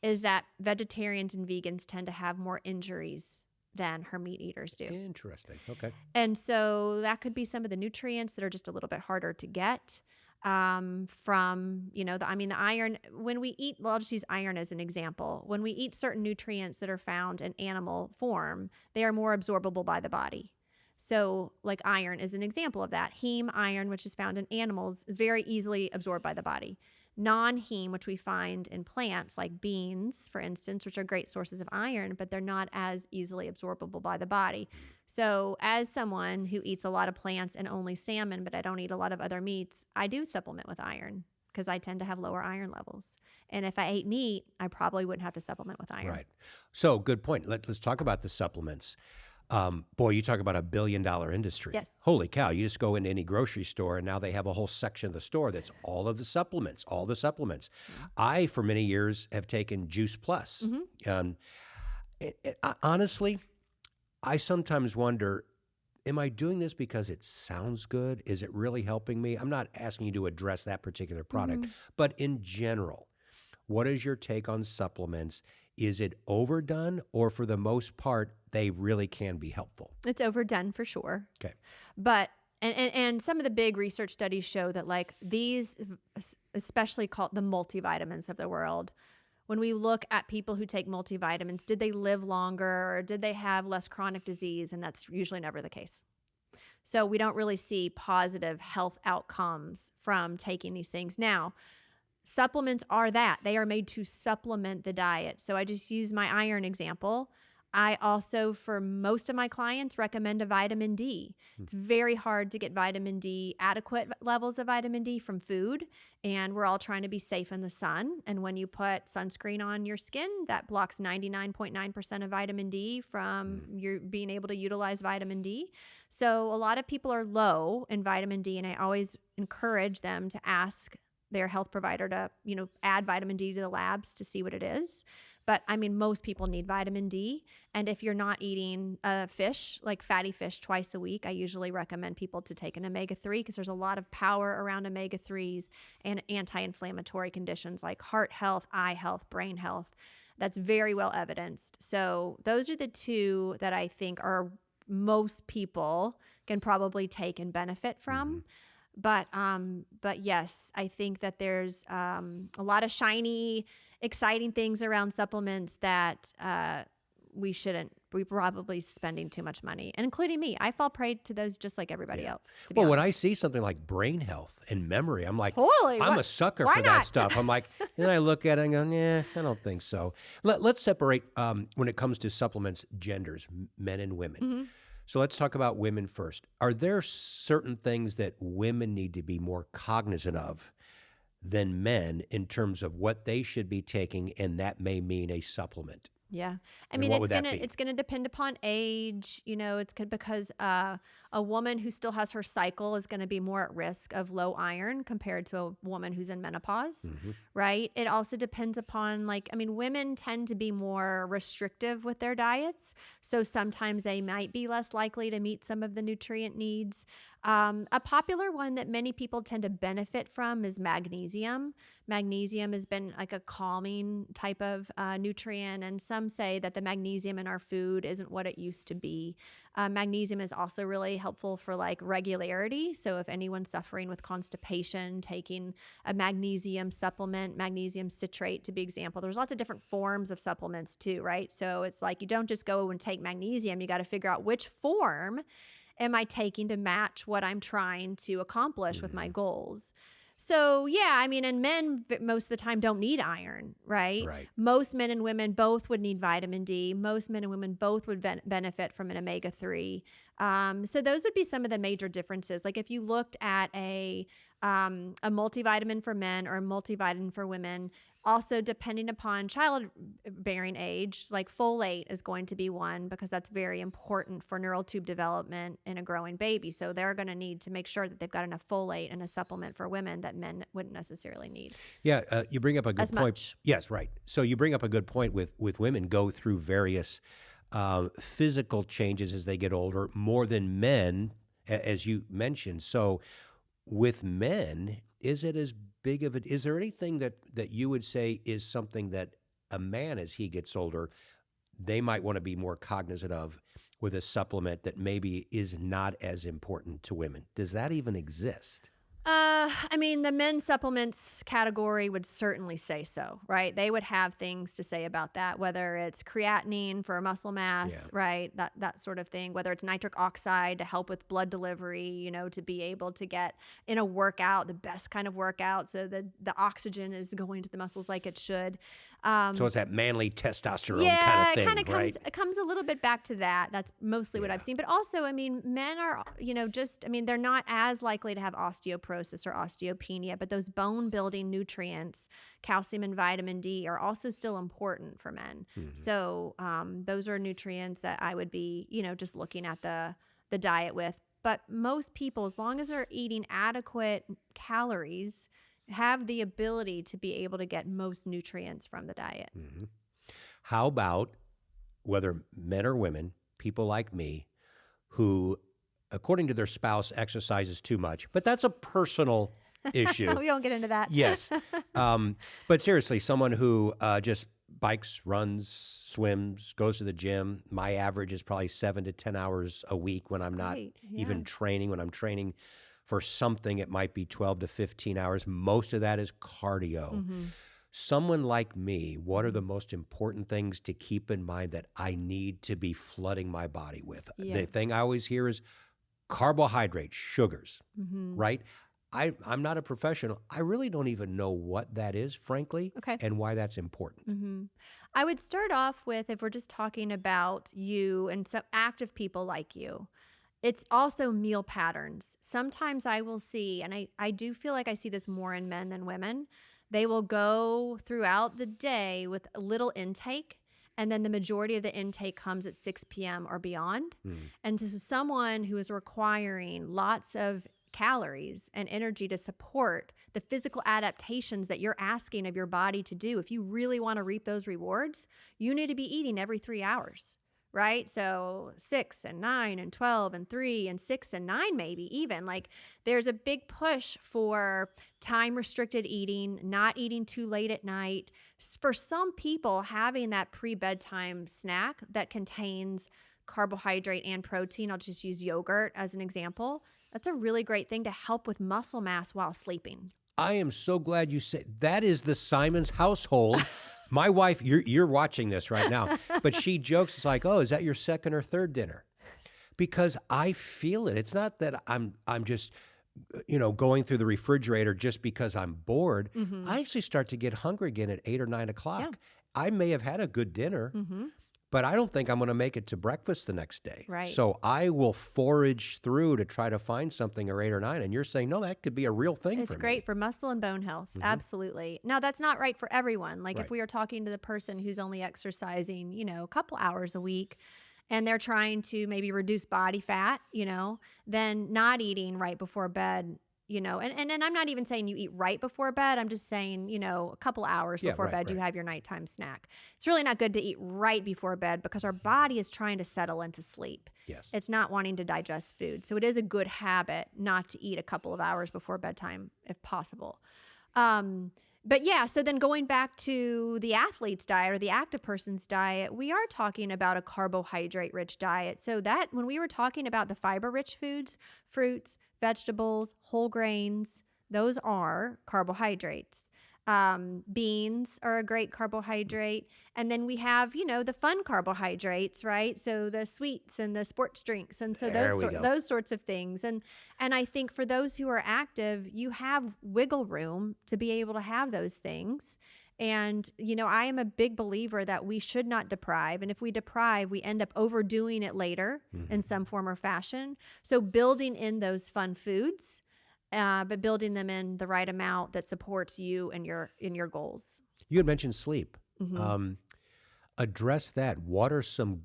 is that vegetarians and vegans tend to have more injuries than her meat eaters do.
Interesting. Okay.
And so that could be some of the nutrients that are just a little bit harder to get from, the iron. When we eat, well, I'll just use iron as an example. When we eat certain nutrients that are found in animal form, they are more absorbable by the body. So like iron is an example of that. Heme iron, which is found in animals, is very easily absorbed by the body. Non-heme, which we find in plants like beans, for instance, which are great sources of iron, but they're not as easily absorbable by the body. So as someone who eats a lot of plants and only salmon, but I don't eat a lot of other meats, I do supplement with iron because I tend to have lower iron levels. And if I ate meat, I probably wouldn't have to supplement with iron.
Right. So good point. Let's talk about the supplements. Boy, you talk about $1 billion industry.
Yes.
Holy cow. You just go into any grocery store and now they have a whole section of the store that's all of the supplements, all the supplements. Mm-hmm. I, for many years, have taken Juice Plus. Mm-hmm. Honestly, I sometimes wonder, am I doing this because it sounds good? Is it really helping me? I'm not asking you to address that particular product, but in general, what is your take on supplements? Is it overdone, or for the most part, they really can be helpful?
It's overdone for sure.
Okay.
But, and some of the big research studies show that like these, especially called the multivitamins of the world, when we look at people who take multivitamins, did they live longer or did they have less chronic disease? And that's usually never the case. So we don't really see positive health outcomes from taking these things. Now, supplements are that. They are made to supplement the diet. So I just use my iron example. I also, for most of my clients, recommend a vitamin D. It's very hard to get vitamin D, adequate levels of vitamin D from food, and we're all trying to be safe in the sun. And when you put sunscreen on your skin, that blocks 99.9% of vitamin D from your being able to utilize vitamin D. So a lot of people are low in vitamin D, and I always encourage them to ask their health provider to, add vitamin D to the labs to see what it is. But I mean, most people need vitamin D. And if you're not eating fish, like fatty fish twice a week, I usually recommend people to take an omega-3 because there's a lot of power around omega-3s and anti-inflammatory conditions like heart health, eye health, brain health. That's very well evidenced. So those are the two that I think are most people can probably take and benefit from. But yes, I think that there's a lot of shiny, exciting things around supplements that we probably spending too much money, and including me. I fall prey to those just like everybody else. To be honest.
When I see something like brain health and memory, I'm like,
totally.
I'm a sucker for that stuff. I'm like, and then I look at it and go, I don't think so. Let's separate when it comes to supplements, genders, men and women. Mm-hmm. So let's talk about women first. Are there certain things that women need to be more cognizant of than men in terms of what they should be taking, and that may mean a supplement?
Yeah. I mean, it's gonna depend upon age, it's because a woman who still has her cycle is going to be more at risk of low iron compared to a woman who's in menopause, right? It also depends upon women tend to be more restrictive with their diets. So sometimes they might be less likely to meet some of the nutrient needs. A popular one that many people tend to benefit from is magnesium. Magnesium has been like a calming type of nutrient, and some say that the magnesium in our food isn't what it used to be. Magnesium is also really helpful for regularity. So if anyone's suffering with constipation, taking a magnesium supplement, magnesium citrate to be example, there's lots of different forms of supplements too, right? So it's like you don't just go and take magnesium. You got to figure out which form am I taking to match what I'm trying to accomplish with my goals. So yeah, and men most of the time don't need iron, right? Most men and women both would need vitamin D. Most men and women both would benefit from an omega-3. So those would be some of the major differences. Like if you looked at a a multivitamin for men or a multivitamin for women. Also, depending upon childbearing age, like folate is going to be one because that's very important for neural tube development in a growing baby. So they're going to need to make sure that they've got enough folate and a supplement for women that men wouldn't necessarily need.
Yeah, you bring up a good
As
point.
much.
Yes, right. So you bring up a good point with women go through various physical changes as they get older, more than men, as you mentioned. So with men, is it as big of is there anything that you would say is something that a man, as he gets older, they might want to be more cognizant of with a supplement that maybe is not as important to women? Does that even exist?
I mean, the men's supplements category would certainly say so, right? They would have things to say about that, whether it's creatinine for muscle mass, right? That sort of thing, whether it's nitric oxide to help with blood delivery, to be able to get in a workout, the best kind of workout, so the oxygen is going to the muscles like it should.
So it's that manly testosterone
Yeah,
kind of thing,
it kind of
right?
comes a little bit back to that. That's mostly what I've seen. But also, I mean, men are, they're not as likely to have osteoporosis or osteopenia, but those bone building nutrients, calcium and vitamin D, are also still important for men.
Mhm.
So those are nutrients that I would be, just looking at the diet with. But most people, as long as they're eating adequate calories, have the ability to be able to get most nutrients from the diet.
Mhm. How about whether men or women, people like me, who, according to their spouse, exercises too much, but that's a personal issue.
We won't get into that.
Yes. But seriously, someone who just bikes, runs, swims, goes to the gym. My average is probably 7 to 10 hours a week when I'm not even training. When I'm training for something, it might be 12 to 15 hours. Most of that is cardio.
Mm-hmm.
Someone like me, what are the most important things to keep in mind that I need to be flooding my body with?
Yeah.
The thing I always hear is carbohydrates, sugars,
Mm-hmm.
right? I'm not a professional. I really don't even know what that is, frankly,
Okay.
and why that's important.
Mm-hmm. I would start off with, if we're just talking about you and some active people like you, it's also meal patterns. Sometimes I will see, and I do feel like I see this more in men than women, they will go throughout the day with a little intake, and then the majority of the intake comes at 6 p.m. or beyond. And to someone who is requiring lots of calories and energy to support the physical adaptations that you're asking of your body to do, if you really want to reap those rewards, you need to be eating every 3 hours. Right? So 6 and 9 and 12 and 3 and 6 and 9, maybe even. Like, there's a big push for time restricted eating, not eating too late at night. For some people, having that pre-bedtime snack that contains carbohydrate and protein, I'll just use yogurt as an example, that's a really great thing to help with muscle mass while sleeping.
I am so glad you said that is the Simons household. My wife, you're watching this right now, but she jokes, it's like, oh, is that your second or third dinner? Because I feel it. It's not that I'm just, going through the refrigerator just because I'm bored.
Mm-hmm.
I actually start to get hungry again at 8 or 9 o'clock.
Yeah.
I may have had a good dinner,
Mm-hmm.
but I don't think I'm going to make it to breakfast the next day.
Right.
So I will forage through to try to find something at 8 or 9. And you're saying, no, that could be a real thing for me.
It's great for muscle and bone health.
Mhm.
Absolutely. Now, that's not right for everyone. Like,
Right.
if we are talking to the person who's only exercising, a couple hours a week, and they're trying to maybe reduce body fat, then not eating right before bed, and I'm not even saying you eat right before bed. I'm just saying, a couple hours
Yeah,
before
right,
bed, you
right.
have your nighttime snack. It's really not good to eat right before bed because our body is trying to settle into sleep.
Yes.
It's not wanting to digest food. So it is a good habit not to eat a couple of hours before bedtime if possible. But yeah, so then going back to the athlete's diet or the active person's diet, we are talking about a carbohydrate-rich diet. So that when we were talking about the fiber-rich foods, fruits, vegetables, whole grains, those are carbohydrates. Beans are a great carbohydrate. And then we have, the fun carbohydrates, right? So the sweets and the sports drinks. And so those sorts of things. And I think for those who are active, you have wiggle room to be able to have those things. And, I am a big believer that we should not deprive. And if we deprive, we end up overdoing it later in some form or fashion. So building in those fun foods but building them in the right amount that supports you and your goals.
You had mentioned sleep.
Mm-hmm.
Address that. What are some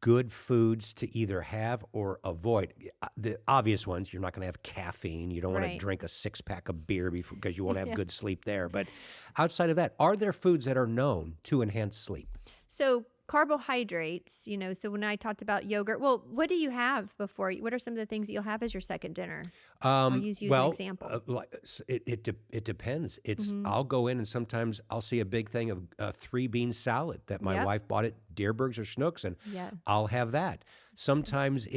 good foods to either have or avoid? The obvious ones, you're not going to have caffeine. You don't want to
Right.
drink a 6-pack of beer because you won't have
Yeah.
good sleep there. But outside of that, are there foods that are known to enhance sleep?
So carbohydrates, so when I talked about yogurt, well, what do you have before? What are some of the things that you'll have as your second dinner? I'll use you as an example.
It depends.
Mm-hmm.
I'll go in and sometimes I'll see a big thing of 3-bean salad that my
Yep.
wife bought at Deerberg's or Schnucks, and
Yeah.
I'll have that. Sometimes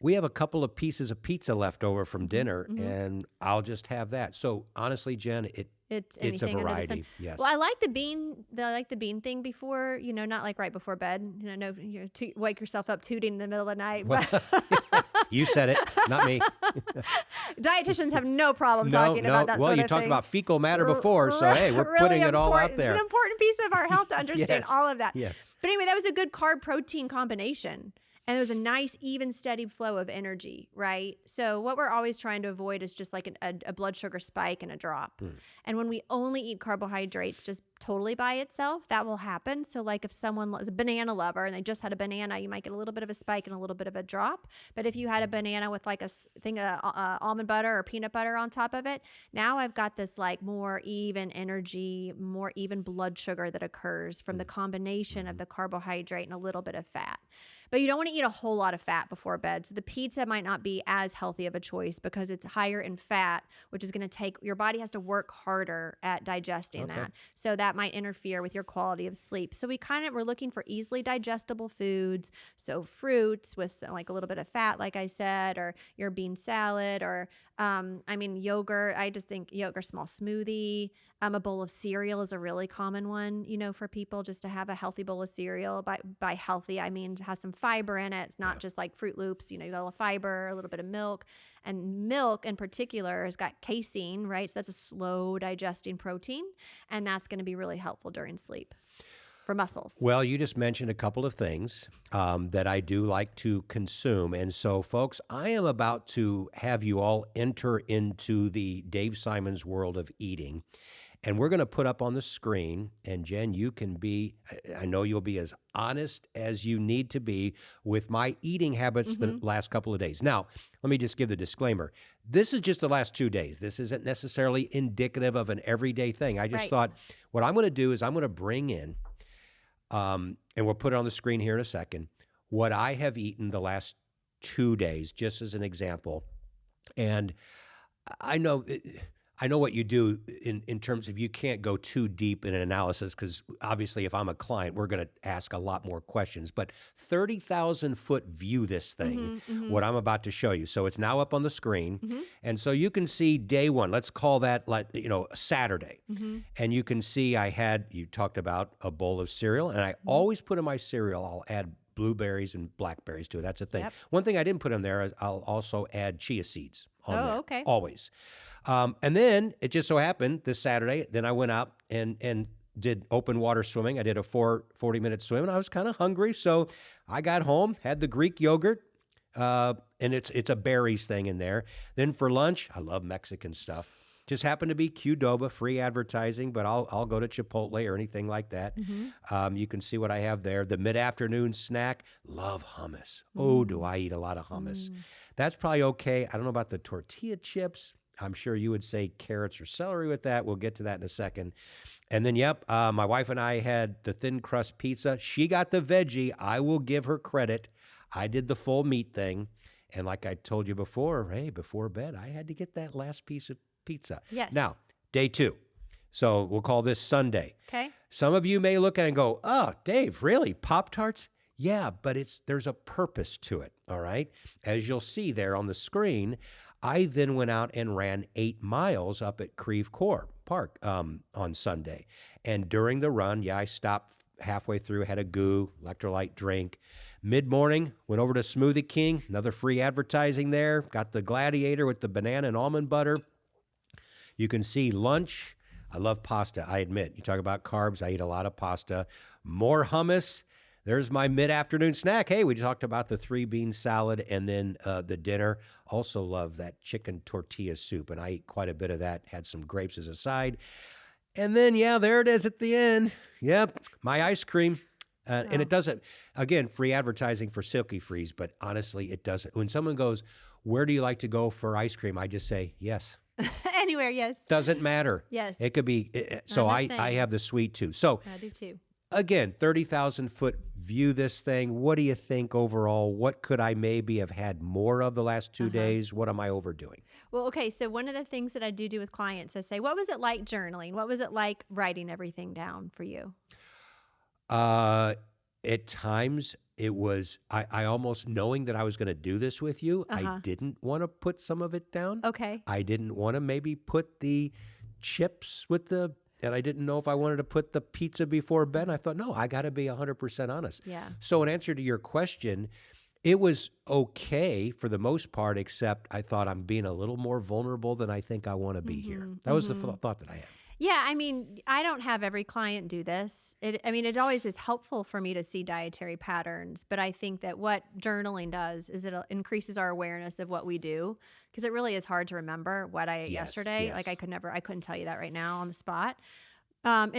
we have a couple of pieces of pizza left over from dinner,
Mm-hmm.
and I'll just have that. So honestly, Jen,
It's
it's a
anything under the sun.
variety. Yes.
Well, I like the bean thing before, not like right before bed. No, wake yourself up tooting in the middle of the night.
Well, you said it, not me.
Dietitians have no problem talking about that
Well,
sort
you
of
talked
thing.
about fecal matter before, so hey, we're
Really
putting it all out
important.
there.
It's an important piece of our health to understand
Yes.
all of that.
Yes.
But anyway, that was a good carb protein combination. And there was a nice, even, steady flow of energy, right? So what we're always trying to avoid is just like a blood sugar spike and a drop. And when we only eat carbohydrates just totally by itself, that will happen. So like if someone is a banana lover and they just had a banana, you might get a little bit of a spike and a little bit of a drop. But if you had a banana with like a thing of almond butter or peanut butter on top of it, now I've got this like more even energy, more even blood sugar that occurs from the combination of the carbohydrate and a little bit of fat. But you don't want to eat a whole lot of fat before bed. So the pizza might not be as healthy of a choice because it's higher in fat, which is going to take, your body has to work harder at digesting that. So that might interfere with your quality of sleep. So we're looking for easily digestible foods. So fruits with like a little bit of fat, like I said, or your bean salad, or yogurt. I just think yogurt, small smoothie. A bowl of cereal is a really common one, for people, just to have a healthy bowl of cereal. By healthy, I mean it has some fiber in it. It's not just like Fruit Loops, you got a little fiber, a little bit of milk. And milk in particular has got casein, right? So that's a slow digesting protein. And that's going to be really helpful during sleep for muscles.
Well, you just mentioned a couple of things that I do like to consume. And so, folks, I am about to have you all enter into the Dave Simons world of eating. And we're going to put up on the screen, and Jen, you can be, I know you'll be as honest as you need to be with my eating habits the last couple of days. Now, let me just give the disclaimer. This is just the last 2 days. This isn't necessarily indicative of an everyday thing. I just thought what I'm going to do is I'm going to bring in, and we'll put it on the screen here in a second, what I have eaten the last 2 days, just as an example. And I know what you do in terms of you can't go too deep in an analysis because obviously if I'm a client, we're going to ask a lot more questions. But 30,000-foot view this thing, what I'm about to show you. So it's now up on the screen. And so you can see day one. Let's call that Saturday. And you can see you talked about a bowl of cereal. And I always put in my cereal, I'll add blueberries and blackberries to it. That's a thing.
Yep.
One thing I didn't put in there is I'll also add chia seeds on there.
Okay.
Always. And then it just so happened this Saturday, then I went out and did open water swimming. I did a 40-minute swim, and I was kind of hungry. So I got home, had the Greek yogurt, and it's a berries thing in there. Then for lunch, I love Mexican stuff. Just happened to be Qdoba, free advertising, but I'll go to Chipotle or anything like that. You can see what I have there. The mid-afternoon snack, love hummus. Oh, do I eat a lot of hummus. That's probably okay. I don't know about the tortilla chips. I'm sure you would say carrots or celery with that. We'll get to that in a second. And then, my wife and I had the thin crust pizza. She got the veggie. I will give her credit. I did the full meat thing. And like I told you before, hey, before bed, I had to get that last piece of pizza.
Yes.
Now, day 2. So we'll call this Sunday.
Okay.
Some of you may look at it and go, oh, Dave, really? Pop-Tarts? Yeah, but there's a purpose to it, all right? As you'll see there on the screen, I then went out and ran 8 miles up at Creve Coeur Park on Sunday. And during the run, I stopped halfway through, had a goo, electrolyte drink. Mid-morning, went over to Smoothie King, another free advertising there. Got the Gladiator with the banana and almond butter. You can see lunch. I love pasta, I admit. You talk about carbs, I eat a lot of pasta. More hummus. there's my mid-afternoon snack. Hey, we talked about the 3-bean salad and then the dinner. Also love that chicken tortilla soup, and I eat quite a bit of that. Had some grapes as a side. And then, yeah, there it is at the end. Yep, my ice cream. And it doesn't, again, free advertising for Silky Freeze, but honestly, it doesn't. When someone goes, where do you like to go for ice cream? I just say, yes.
Anywhere, yes.
Doesn't matter.
Yes.
It could be, so I have the sweet tooth. So
I do too.
Again, 30,000 foot view this thing. What do you think overall? What could I maybe have had more of the last 2 days? What am I overdoing?
Well, okay. So one of the things that I do with clients is say, what was it like journaling? What was it like writing everything down for you?
At times it was, I almost, knowing that I was going to do this with you, I didn't want to put some of it down.
Okay.
I didn't want to maybe put the chips with and I didn't know if I wanted to put the pizza before bed. I thought, no, I got to be 100% honest.
Yeah.
So in answer to your question, it was okay for the most part, except I thought I'm being a little more vulnerable than I think I want to be here. That was the thought that I had.
Yeah, I mean, I don't have every client do this. It always is helpful for me to see dietary patterns, but I think that what journaling does is it increases our awareness of what we do, because it really is hard to remember what I ate yesterday.
Yes.
Like I couldn't tell you that right now on the spot. And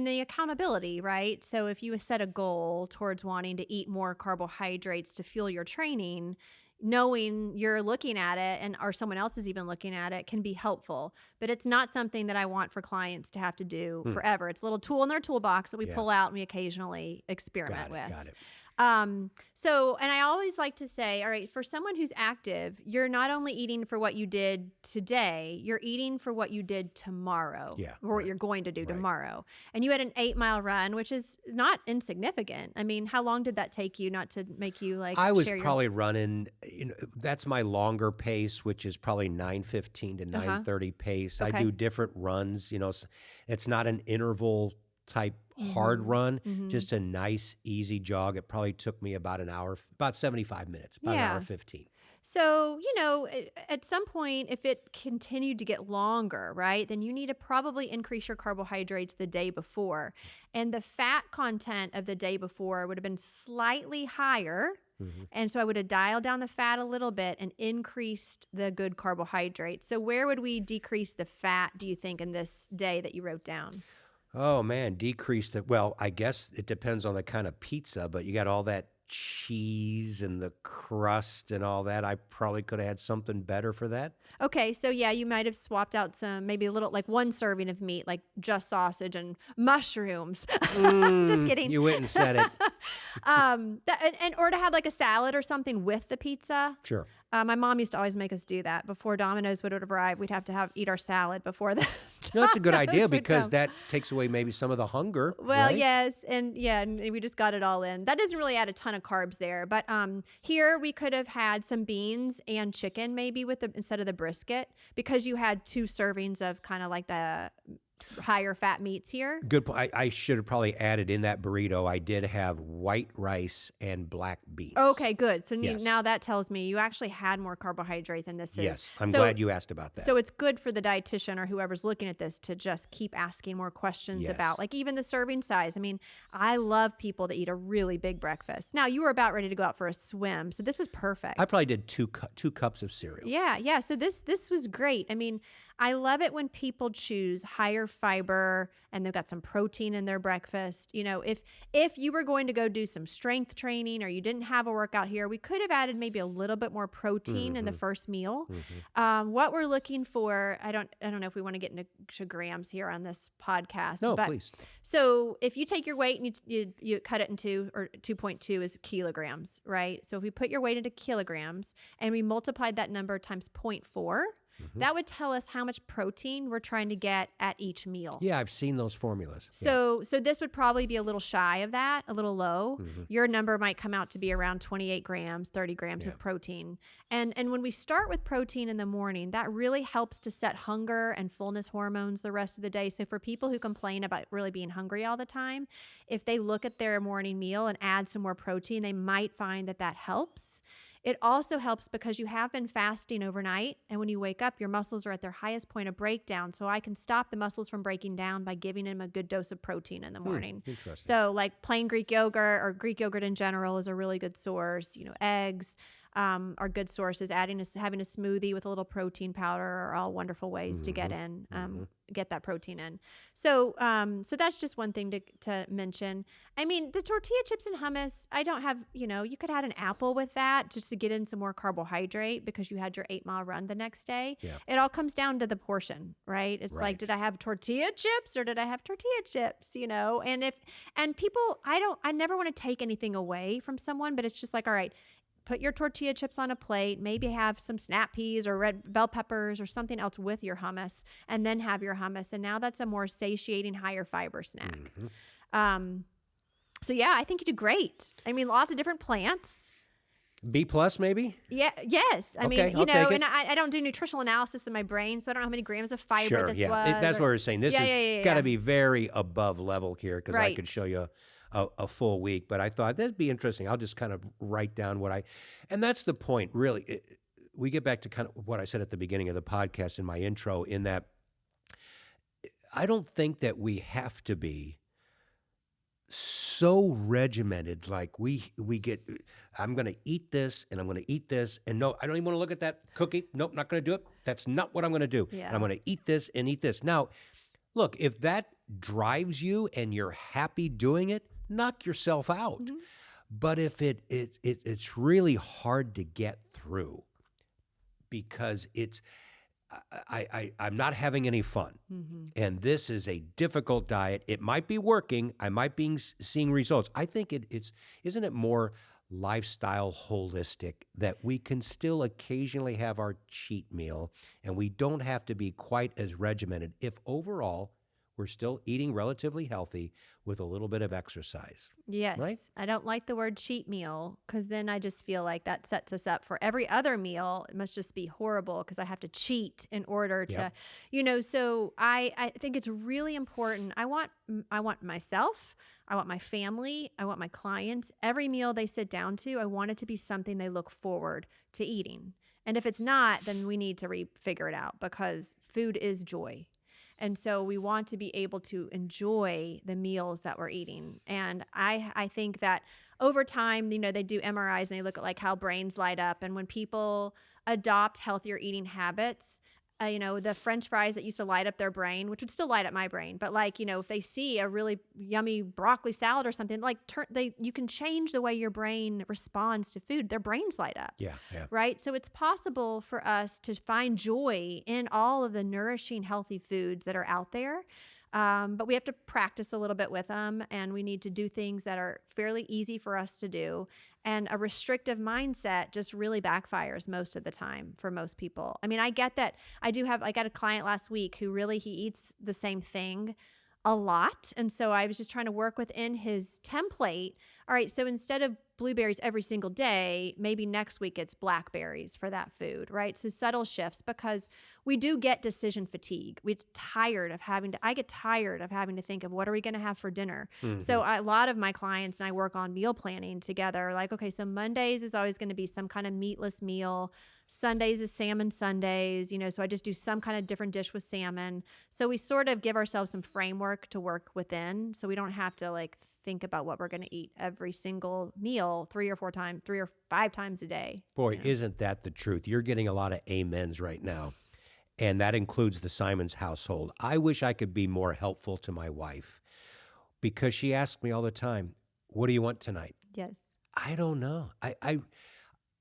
the accountability, right? So if you set a goal towards wanting to eat more carbohydrates to fuel your training, knowing you're looking at it or someone else is even looking at it can be helpful, but it's not something that I want for clients to have to do forever. It's a little tool in their toolbox that we pull out and we occasionally experiment with.
Got it.
And I always like to say, all right, for someone who's active, you're not only eating for what you did today, you're eating for what you did tomorrow, or what you're going to do tomorrow. And you had an 8-mile run, which is not insignificant. I mean, how long did that take you, not to make you like
I was probably running, that's my longer pace, which is probably 9:15 to 9:30 pace. I do different runs, it's not an interval type hard run, just a nice, easy jog. It probably took me about an hour, about 75 minutes, about an hour 15.
So, at some point, if it continued to get longer, right, then you need to probably increase your carbohydrates the day before. And the fat content of the day before would have been slightly higher. And so I would have dialed down the fat a little bit and increased the good carbohydrates. So where would we decrease the fat, do you think, in this day that you wrote down?
Oh, man, decrease that. Well, I guess it depends on the kind of pizza, but you got all that cheese and the crust and all that. I probably could have had something better for that.
Okay, so yeah, you might have swapped out maybe a little, like one serving of meat, like just sausage and mushrooms. Just kidding.
You went and said it.
Or to have like a salad or something with the pizza.
Sure.
My mom used to always make us do that. Before Domino's would arrive, we'd have to eat our salad before that.
That's a good idea, because that takes away maybe some of the hunger.
Well,
right?
yes. And we just got it all in. That doesn't really add a ton of carbs there. But here we could have had some beans and chicken maybe instead of the brisket, because you had 2 servings of kind of like the higher fat meats here.
Good point. I should have probably added in that burrito, I did have white rice and black beans.
Okay, good. So now that tells me you actually had more carbohydrate than this is.
Yes, I'm glad you asked about that.
So it's good for the dietitian or whoever's looking at this to just keep asking more questions about, like, even the serving size. I mean, I love people to eat a really big breakfast. Now, you were about ready to go out for a swim, so this was perfect.
I probably did two cups of cereal.
Yeah. So this was great. I mean, I love it when people choose higher fiber and they've got some protein in their breakfast. If you were going to go do some strength training or you didn't have a workout here, we could have added maybe a little bit more protein in the first meal. What we're looking for, I don't know if we want to get into grams here on this podcast.
No, please.
So if you take your weight and you cut it into, or 2.2 is kilograms, right? So if we put your weight into kilograms and we multiplied that number times 0.4, that would tell us how much protein we're trying to get at each meal.
Yeah, I've seen those formulas.
So this would probably be a little shy of that, a little low. Your number might come out to be around 28 grams, 30 grams of protein. And when we start with protein in the morning, that really helps to set hunger and fullness hormones the rest of the day. So for people who complain about really being hungry all the time, if they look at their morning meal and add some more protein, they might find that helps. It also helps because you have been fasting overnight. And when you wake up, your muscles are at their highest point of breakdown. So I can stop the muscles from breaking down by giving them a good dose of protein in the morning.
Interesting.
So like plain Greek yogurt or Greek yogurt in general is a really good source. Eggs are good sources. Having a smoothie with a little protein powder are all wonderful ways to get that protein in. So that's just one thing to mention. I mean, the tortilla chips and hummus, I don't have, you could add an apple with that just to get in some more carbohydrate because you had your 8-mile run the next day.
Yeah.
It all comes down to the portion, right? It's
Right.
like, did I have tortilla chips or did I have tortilla chips, and people, I never want to take anything away from someone, but it's just like, all right, put your tortilla chips on a plate, maybe have some snap peas or red bell peppers or something else with your hummus, and then have your hummus. And now that's a more satiating, higher fiber snack. So yeah, I think you do great. I mean, lots of different plants.
B plus maybe?
Yeah. Yes. I mean,
I'll take it.
and I don't do nutritional analysis in my brain, so I don't know how many grams of fiber this was.
That's what we're saying. This
it's
got to be very above level here because I
Right.
could show you a full week. But I thought that'd be interesting. I'll just kind of write down and that's the point, really. We get back to kind of what I said at the beginning of the podcast in my intro, in that I don't think that we have to be so regimented, like we get, I'm going to eat this and I'm going to eat this. And no, I don't even want to look at that cookie. Nope, not going to do it. That's not what I'm going to do.
Yeah.
And I'm going to eat this and eat this. Now, look, if that drives you and you're happy doing it, knock yourself out.
Mm-hmm.
But if it's really hard to get through because I'm not having any fun. And this is a difficult diet. It might be working. I might be seeing results. I think isn't it more lifestyle holistic that we can still occasionally have our cheat meal and we don't have to be quite as regimented if overall we're still eating relatively healthy with a little bit of exercise.
Yes.
Right?
I don't like the word cheat meal because then I just feel like that sets us up for every other meal. It must just be horrible because I have to cheat in order to, so I think it's really important. I want myself, I want my family, I want my clients, every meal they sit down to, I want it to be something they look forward to eating. And if it's not, then we need to figure it out because food is joy. And so we want to be able to enjoy the meals that we're eating. And I think that over time, they do MRIs and they look at like how brains light up. And when people adopt healthier eating habits, the French fries that used to light up their brain, which would still light up my brain, but if they see a really yummy broccoli salad or something, you can change the way your brain responds to food. Their brains light up.
Yeah.
Right? So it's possible for us to find joy in all of the nourishing, healthy foods that are out there. But we have to practice a little bit with them, and we need to do things that are fairly easy for us to do. And a restrictive mindset just really backfires most of the time for most people. I mean, I get that. I got a client last week who really, he eats the same thing a lot. And so I was just trying to work within his template. All right, so instead of blueberries every single day, maybe next week it's blackberries for that food, right? So subtle shifts, because we do get decision fatigue. I get tired of having to think of what are we going to have for dinner. So a lot of my clients and I work on meal planning together. Like, okay, so Mondays is always going to be some kind of meatless meal. Sundays is salmon Sundays, so I just do some kind of different dish with salmon. So we sort of give ourselves some framework to work within, so we don't have to think about what we're going to eat every single meal 3 or 5 times a day.
Boy, isn't that the truth? You're getting a lot of amens right now. And that includes the Simons household. I wish I could be more helpful to my wife because she asks me all the time, what do you want tonight?
Yes.
I don't know.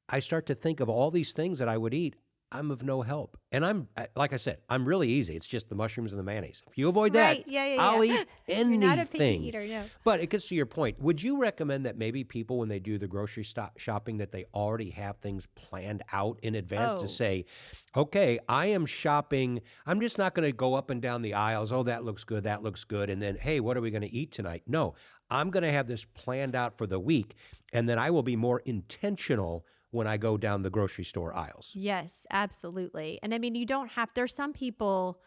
I start to think of all these things that I would eat. I'm of no help. And like I said, I'm really easy. It's just the mushrooms and the mayonnaise. If you avoid that, I'll eat anything.
You're not a picky eater, no.
But it gets to your point. Would you recommend that maybe people, when they do the grocery shopping, that they already have things planned out in advance to say, okay, I am shopping. I'm just not going to go up and down the aisles. Oh, that looks good. That looks good. And then, hey, what are we going to eat tonight? No, I'm going to have this planned out for the week. And then I will be more intentional when I go down the grocery store aisles.
Yes, absolutely. And I mean, there's some people,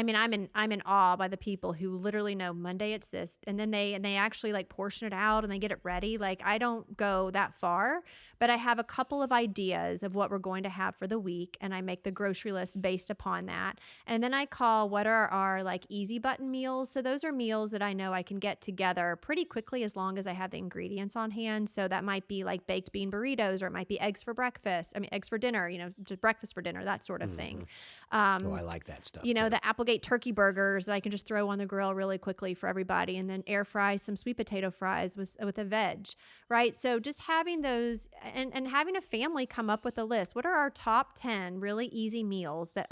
I'm in awe by the people who literally know Monday it's this, and then they actually like portion it out and they get it ready. Like I don't go that far, but I have a couple of ideas of what we're going to have for the week, and I make the grocery list based upon that. And then I call what are our like easy button meals. So those are meals that I know I can get together pretty quickly as long as I have the ingredients on hand. So that might be like baked bean burritos, or it might be eggs for breakfast. Eggs for dinner, just breakfast for dinner, that sort of thing.
I like that stuff.
The Applegate turkey burgers that I can just throw on the grill really quickly for everybody, and then air fry some sweet potato fries with a veg, right? So just having those and having a family come up with a list. What are our top 10 really easy meals that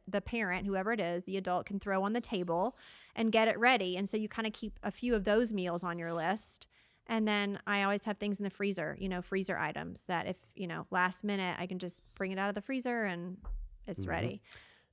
the parent, whoever it is, the adult, can throw on the table and get it ready? And so you kind of keep a few of those meals on your list. And then I always have things in the freezer, freezer items that if, last minute, I can just bring it out of the freezer and it's ready.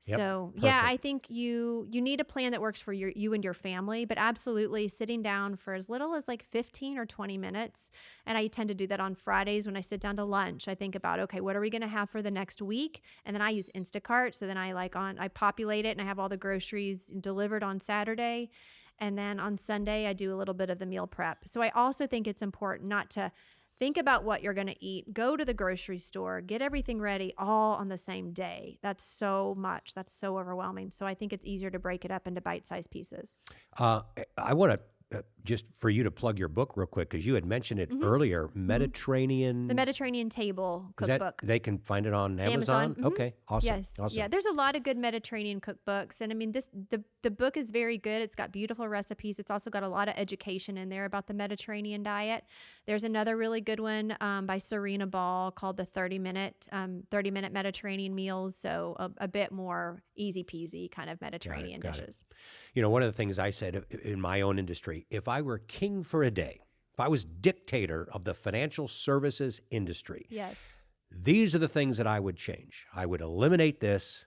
Yep.
So
Perfect.
yeah, I think you need a plan that works for you and your family, but absolutely sitting down for as little as like 15 or 20 minutes. And I tend to do that on Fridays when I sit down to lunch. I think about, okay, what are we going to have for the next week? And then I use Instacart. So then I populate it and I have all the groceries delivered on Saturday. And then on Sunday, I do a little bit of the meal prep. So I also think it's important not to think about what you're going to eat. Go to the grocery store, get everything ready all on the same day. That's so much. That's so overwhelming. So I think it's easier to break it up into bite-sized pieces.
I want to just for you to plug your book real quick, because you had mentioned it earlier, Mediterranean.
The Mediterranean Table cookbook.
They can find it on Amazon? Okay, awesome.
Yes.
Awesome.
Yeah, there's a lot of good Mediterranean cookbooks. And the book is very good. It's got beautiful recipes. It's also got a lot of education in there about the Mediterranean diet. There's another really good one by Serena Ball called the 30-minute Mediterranean meals. So a bit more easy peasy kind of Mediterranean dishes.
One of the things I said in my own industry, if I were king for a day, if I was dictator of the financial services industry,
yes,
these are the things that I would change. I would eliminate this.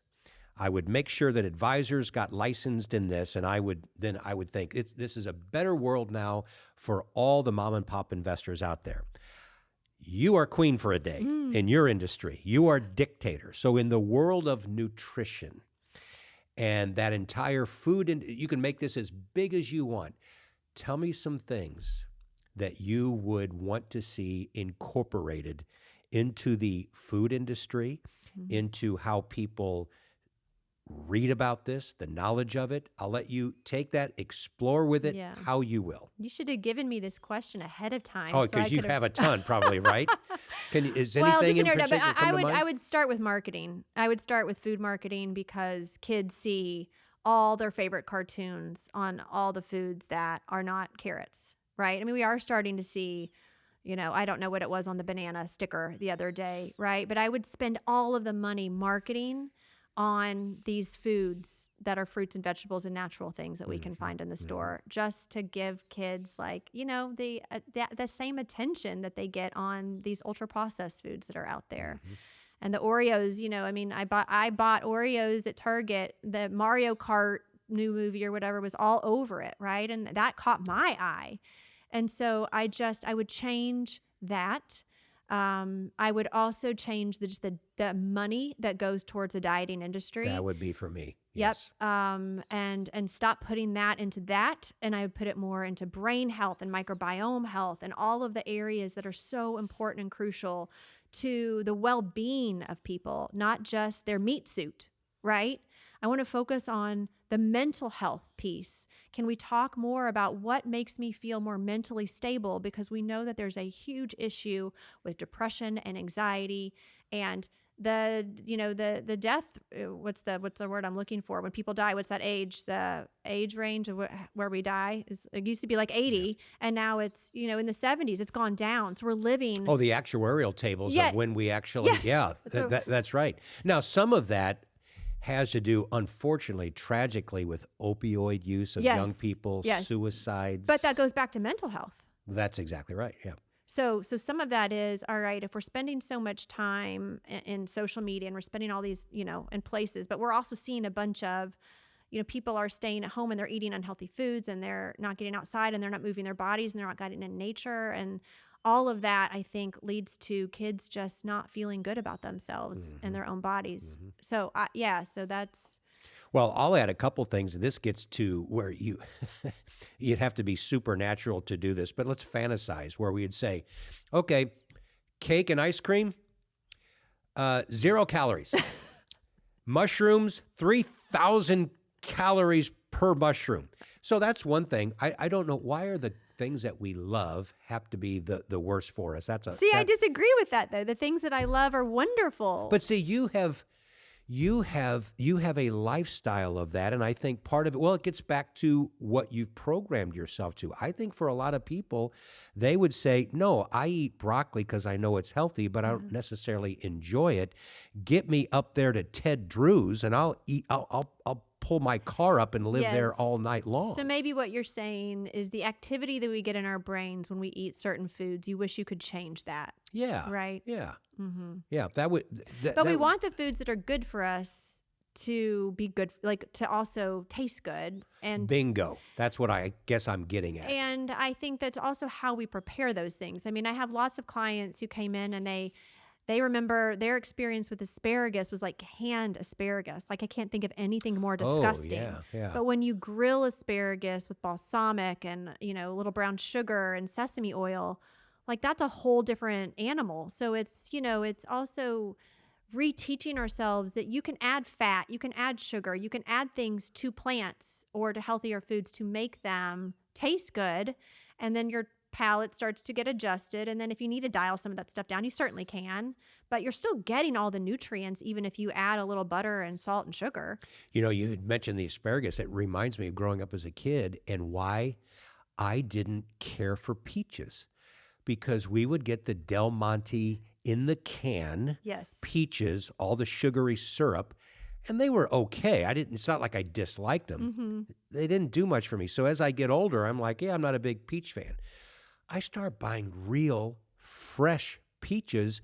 I would make sure that advisors got licensed in this, and I would think this is a better world now for all the mom and pop investors out there. You are queen for a day in your industry. You are dictator. So in the world of nutrition and that entire food, you can make this as big as you want. Tell me some things that you would want to see incorporated into the food industry, into how people read about this, the knowledge of it. I'll let you take that, explore with it how you will.
You should have given me this question ahead of time.
Oh, because you have a ton probably, right? Is anything in particular come to mind?
I would start with marketing. I would start with food marketing because kids see all their favorite cartoons on all the foods that are not carrots, right? We are starting to see, I don't know what it was on the banana sticker the other day, right? But I would spend all of the money marketing on these foods that are fruits and vegetables and natural things that we can find in the store, just to give kids the same attention that they get on these ultra processed foods that are out there. And the Oreos, I bought Oreos at Target. The Mario Kart new movie or whatever was all over it, right? And that caught my eye. And so I would change that. I would also change the money that goes towards the dieting industry.
That would be for me.
Yep.
Yes.
And stop putting that into that. And I would put it more into brain health and microbiome health and all of the areas that are so important and crucial to the well-being of people, not just their meat suit, right? I want to focus on the mental health piece. Can we talk more about what makes me feel more mentally stable? Because we know that there's a huge issue with depression and anxiety and the death. What's the word I'm looking for? When people die, what's that age? The age range of where we die it used to be like 80, and now it's in the 70s. It's gone down. So we're living.
Oh, the actuarial tables of when we actually.
Yes.
That's right. Now, some of that has to do, unfortunately, tragically, with opioid use of young people, suicides.
But that goes back to mental health.
That's exactly right. Yeah.
So some of that is, all right, if we're spending so much time in social media and we're spending all these, in places, but we're also seeing a bunch of, people are staying at home and they're eating unhealthy foods and they're not getting outside and they're not moving their bodies and they're not getting in nature. And all of that, I think, leads to kids just not feeling good about themselves and their own bodies. So, so that's...
Well, I'll add a couple things. This gets to where you'd have to be supernatural to do this, but let's fantasize where we'd say, okay, cake and ice cream, 0 calories. Mushrooms, 3,000 calories per mushroom. So that's one thing. I don't know, why are the things that we love have to be the worst for us?
I disagree with that, though. The things that I love are wonderful.
But see, you have a lifestyle of that, and I think part of it, well, it gets back to what you've programmed yourself to. I think for a lot of people, they would say, no, I eat broccoli because I know it's healthy, but I don't necessarily enjoy it. Get me up there to Ted Drew's, and I'll pull my car up and live there all night long.
So maybe what you're saying is the activity that we get in our brains when we eat certain foods, you wish you could change that.
Yeah.
Right?
Yeah.
Mm-hmm.
Yeah. That would.
But we want the foods that are good for us to be good, like to also taste good. And
bingo. That's what I guess I'm getting at.
And I think that's also how we prepare those things. I mean, I have lots of clients who came in and they remember their experience with asparagus was like canned asparagus. Like I can't think of anything more disgusting.
Oh, yeah.
But when you grill asparagus with balsamic and, a little brown sugar and sesame oil, like that's a whole different animal. So it's also reteaching ourselves that you can add fat, you can add sugar, you can add things to plants or to healthier foods to make them taste good. And then your palate starts to get adjusted. And then if you need to dial some of that stuff down, you certainly can, but you're still getting all the nutrients, even if you add a little butter and salt and sugar.
You had mentioned the asparagus. It reminds me of growing up as a kid and why I didn't care for peaches, because we would get the Del Monte in the can, peaches, all the sugary syrup, and they were okay. It's not like I disliked them.
Mm-hmm.
They didn't do much for me. So as I get older, I'm like, I'm not a big peach fan. I start buying real, fresh peaches,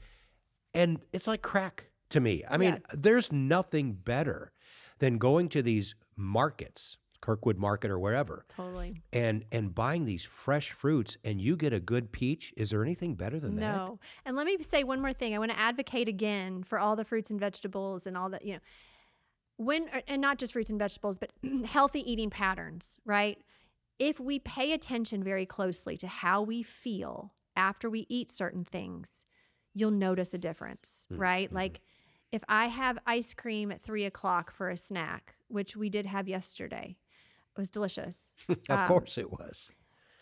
and it's like crack to me. I mean, there's nothing better than going to these markets, Kirkwood Market or wherever.
Totally.
And buying these fresh fruits, and you get a good peach. Is there anything better than that?
No. And let me say one more thing. I want to advocate again for all the fruits and vegetables and all that, and not just fruits and vegetables, but healthy eating patterns, right? If we pay attention very closely to how we feel after we eat certain things, you'll notice a difference, right? Mm-hmm. Like if I have ice cream at 3:00 for a snack, which we did have yesterday, it was delicious.
Of course it was.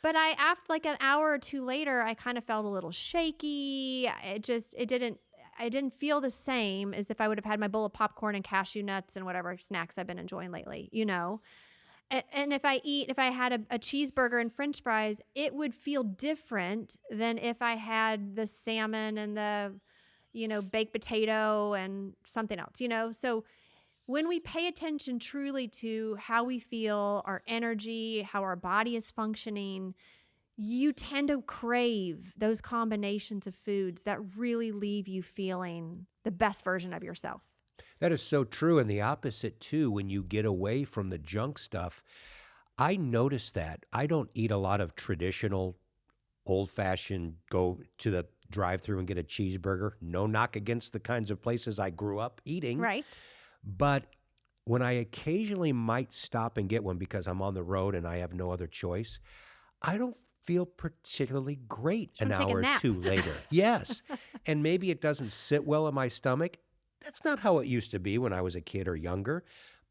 But after like an hour or two later, I kind of felt a little shaky. I didn't feel the same as if I would have had my bowl of popcorn and cashew nuts and whatever snacks I've been enjoying lately, And if I had a cheeseburger and French fries, it would feel different than if I had the salmon and the, baked potato and something else, So when we pay attention truly to how we feel, our energy, how our body is functioning, you tend to crave those combinations of foods that really leave you feeling the best version of yourself.
That is so true. And the opposite, too, when you get away from the junk stuff. I notice that. I don't eat a lot of traditional, old-fashioned, go to the drive-thru and get a cheeseburger. No knock against the kinds of places I grew up eating.
Right.
But when I occasionally might stop and get one because I'm on the road and I have no other choice, I don't feel particularly great an hour or two later. Yes. And maybe it doesn't sit well in my stomach. That's not how it used to be when I was a kid or younger,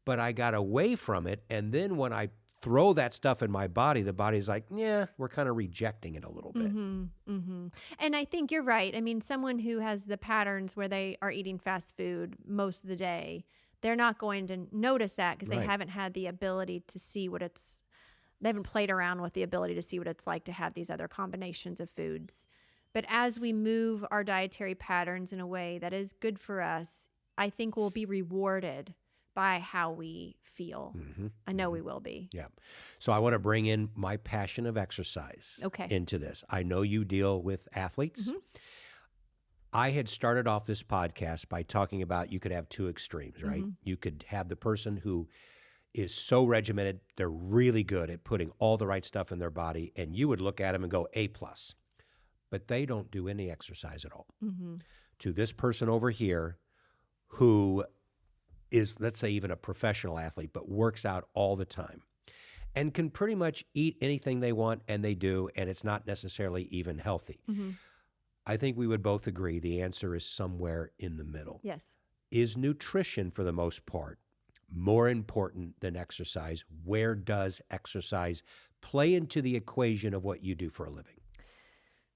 but I got away from it. And then when I throw that stuff in my body, the body's like, we're kind of rejecting it a little bit.
Mm-hmm, mm-hmm. And I think you're right. I mean, someone who has the patterns where they are eating fast food most of the day, they're not going to notice that because they haven't had the ability to see they haven't played around with the ability to see what it's like to have these other combinations of foods. But as we move our dietary patterns in a way that is good for us, I think we'll be rewarded by how we feel. Mm-hmm. I know we will be.
Yeah. So I want to bring in my passion of exercise into this. I know you deal with athletes. Mm-hmm. I had started off this podcast by talking about you could have two extremes, right? Mm-hmm. You could have the person who is so regimented, they're really good at putting all the right stuff in their body, and you would look at them and go A+. But they don't do any exercise at all. Mm-hmm. To this person over here who is, let's say, even a professional athlete, but works out all the time and can pretty much eat anything they want, and they do, and it's not necessarily even healthy.
Mm-hmm.
I think we would both agree the answer is somewhere in the middle.
Yes.
Is nutrition, for the most part, more important than exercise? Where does exercise play into the equation of what you do for a living?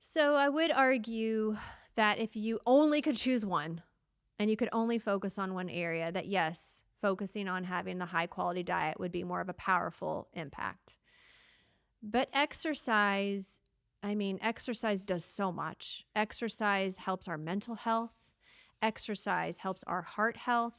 So I would argue that if you only could choose one and you could only focus on one area, that yes, focusing on having the high quality diet would be more of a powerful impact. But exercise does so much. Exercise helps our mental health. Exercise helps our heart health.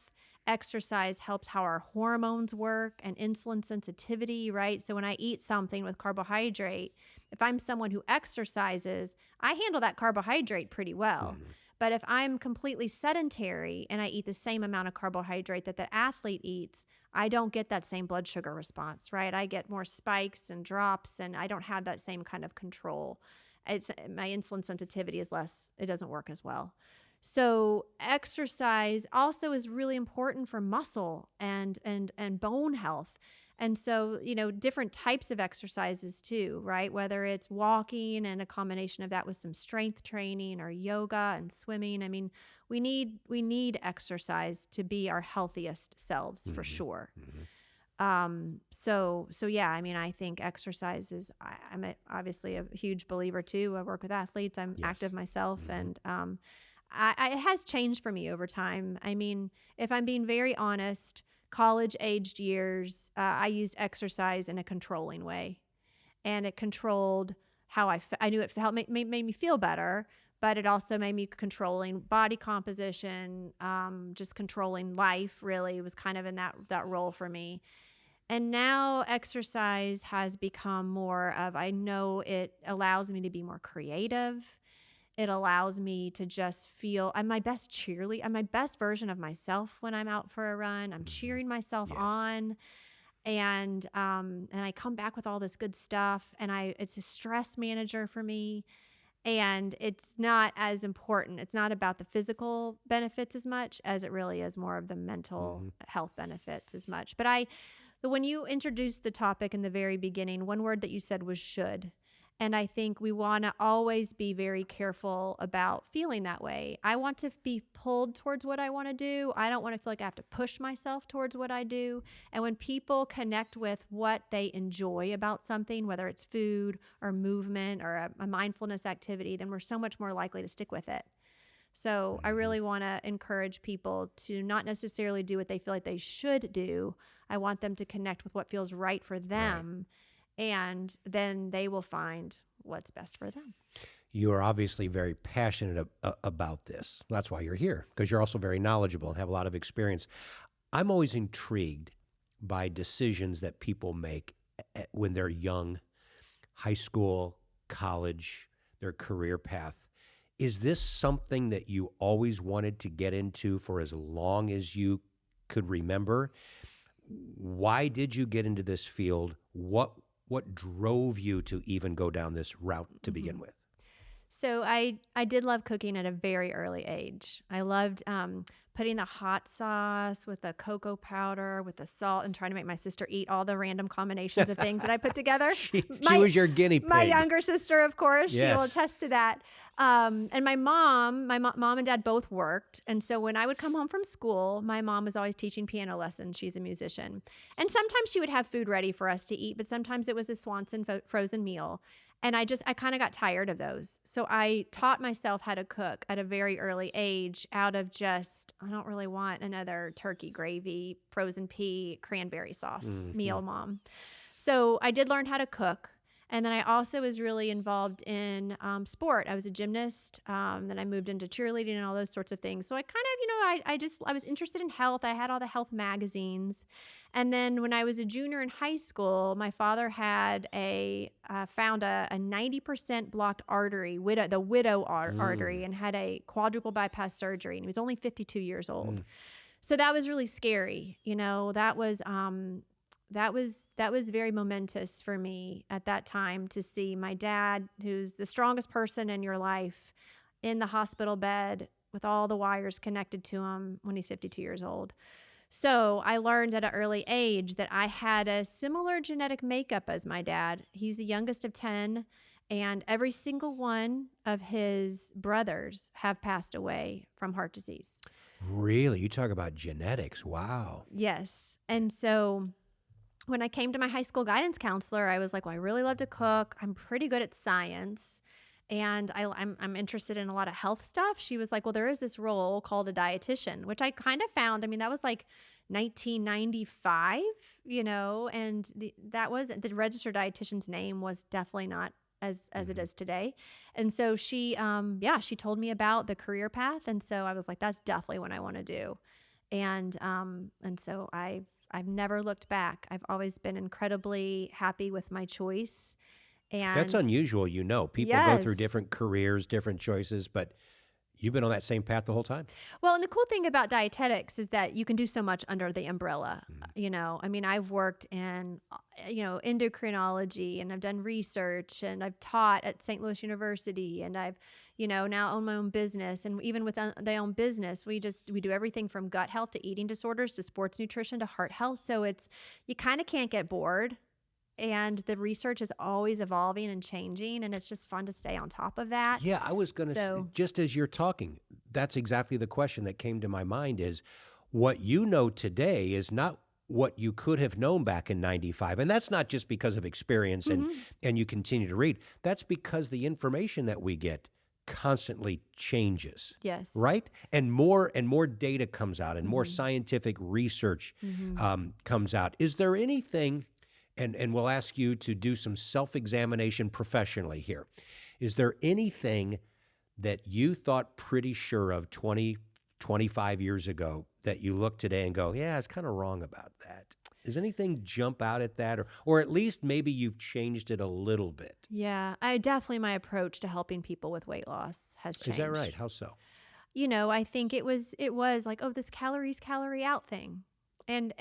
Exercise helps how our hormones work and insulin sensitivity, right? So when I eat something with carbohydrate, if I'm someone who exercises, I handle that carbohydrate pretty well.
Mhm.
But if I'm completely sedentary and I eat the same amount of carbohydrate that the athlete eats, I don't get that same blood sugar response, right? I get more spikes and drops, and I don't have that same kind of control. My insulin sensitivity is less, it doesn't work as well. So exercise also is really important for muscle and bone health. And so, different types of exercises too, right? Whether it's walking and a combination of that with some strength training or yoga and swimming. I mean, we need exercise to be our healthiest selves for sure. So yeah, I mean, I think exercise is, I'm obviously a huge believer too. I work with athletes. I'm active myself, and it has changed for me over time. I mean, if I'm being very honest, college-aged years, I used exercise in a controlling way, and it controlled how I knew it made me feel better, but it also made me controlling body composition, just controlling life. Really, was kind of in that role for me. And now exercise has become more of, I know it allows me to be more creative. It allows me to just feel I'm my best cheerleader. I'm my best version of myself when I'm out for a run. I'm cheering myself on, and I come back with all this good stuff. And it's a stress manager for me, and it's not as important. It's not about the physical benefits as much as it really is more of the mental health benefits as much. But when you introduced the topic in the very beginning, one word that you said was should. And I think we want to always be very careful about feeling that way. I want to be pulled towards what I want to do. I don't want to feel like I have to push myself towards what I do. And when people connect with what they enjoy about something, whether it's food or movement or a mindfulness activity, then we're so much more likely to stick with it. So I really want to encourage people to not necessarily do what they feel like they should do. I want them to connect with what feels right for them. Right. And then they will find what's best for them.
You are obviously very passionate about this. That's why you're here, because you're also very knowledgeable and have a lot of experience. I'm always intrigued by decisions that people make when they're young, high school, college, their career path. Is this something that you always wanted to get into for as long as you could remember? Why did you get into this field? What drove you to even go down this route to begin with?
So I did love cooking at a very early age. I loved putting the hot sauce with the cocoa powder, with the salt, and trying to make my sister eat all the random combinations of things that I put together.
She was your guinea pig.
My younger sister, of course,
yes.
She will attest to that. And my mom and dad both worked. And so when I would come home from school, my mom was always teaching piano lessons. She's a musician. And sometimes she would have food ready for us to eat, but sometimes it was a Swanson frozen meal. And I kind of got tired of those. So I taught myself how to cook at a very early age out of just, I don't really want another turkey gravy, frozen pea, cranberry sauce meal, Mom. So I did learn how to cook. And then I also was really involved in sport. I was a gymnast. Then I moved into cheerleading and all those sorts of things. So I kind of, I was interested in health. I had all the health magazines. And then when I was a junior in high school, my father had found a 90% blocked artery, the widow artery, and had a quadruple bypass surgery. And he was only 52 years old. So that was really scary. That was very momentous for me at that time to see my dad, who's the strongest person in your life, in the hospital bed with all the wires connected to him when he's 52 years old. So I learned at an early age that I had a similar genetic makeup as my dad. He's the youngest of 10, and every single one of his brothers have passed away from heart disease.
Really? You talk about genetics. Wow.
Yes. And so when I came to my high school guidance counselor, I was like, well, I really love to cook. I'm pretty good at science. And I'm interested in a lot of health stuff. She was like, well, there is this role called a dietitian, which I kind of found. I mean, that was like 1995, and that was the registered dietitian's name was definitely not as it is today. And so she told me about the career path. And so I was like, that's definitely what I want to do. And so I've never looked back. I've always been incredibly happy with my choice.
That's
And
unusual. People go through
yes.
different careers, different choices, but you've been on that same path the whole time.
Well, and the cool thing about dietetics is that you can do so much under the umbrella.
Mm.
I mean, I've worked in, endocrinology, and I've done research, and I've taught at St. Louis University, and I've, now own my own business. And even with the own business, we do everything from gut health to eating disorders to sports nutrition to heart health. So you kind of can't get bored. And the research is always evolving and changing, and it's just fun to stay on top of that.
Yeah, I was going to say, just as you're talking, that's exactly the question that came to my mind is what you know today is not what you could have known back in 95. And that's not just because of experience and you continue to read. That's because the information that we get constantly changes.
Yes.
Right? And more data comes out and more scientific research comes out. Is there anything... And we'll ask you to do some self-examination professionally here. Is there anything that you thought pretty sure of 20, 25 years ago that you look today and go, yeah, I was kind of wrong about that? Does anything jump out at that? Or at least maybe you've changed it a little bit?
Yeah, my approach to helping people with weight loss has changed.
Is that right? How so?
I think it was like, oh, this calorie out thing. And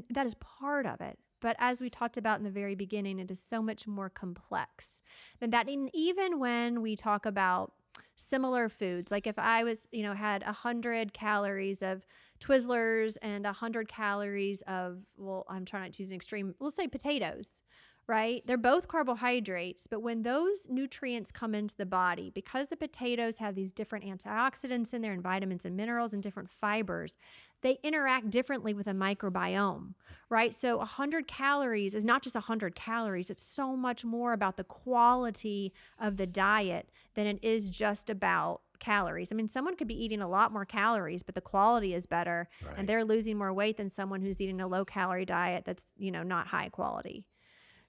that is part of it. But as we talked about in the very beginning, it is so much more complex than that. And even when we talk about similar foods, like if I was, had 100 calories of Twizzlers and 100 calories of, well, I'm trying not to use an extreme, let's say potatoes, right? They're both carbohydrates, but when those nutrients come into the body, because the potatoes have these different antioxidants in there and vitamins and minerals and different fibers, they interact differently with a microbiome, right? So 100 calories is not just 100 calories. It's so much more about the quality of the diet than it is just about calories. I mean, someone could be eating a lot more calories, but the quality is better,
Right.
and they're losing more weight than someone who's eating a low-calorie diet that's, not high quality.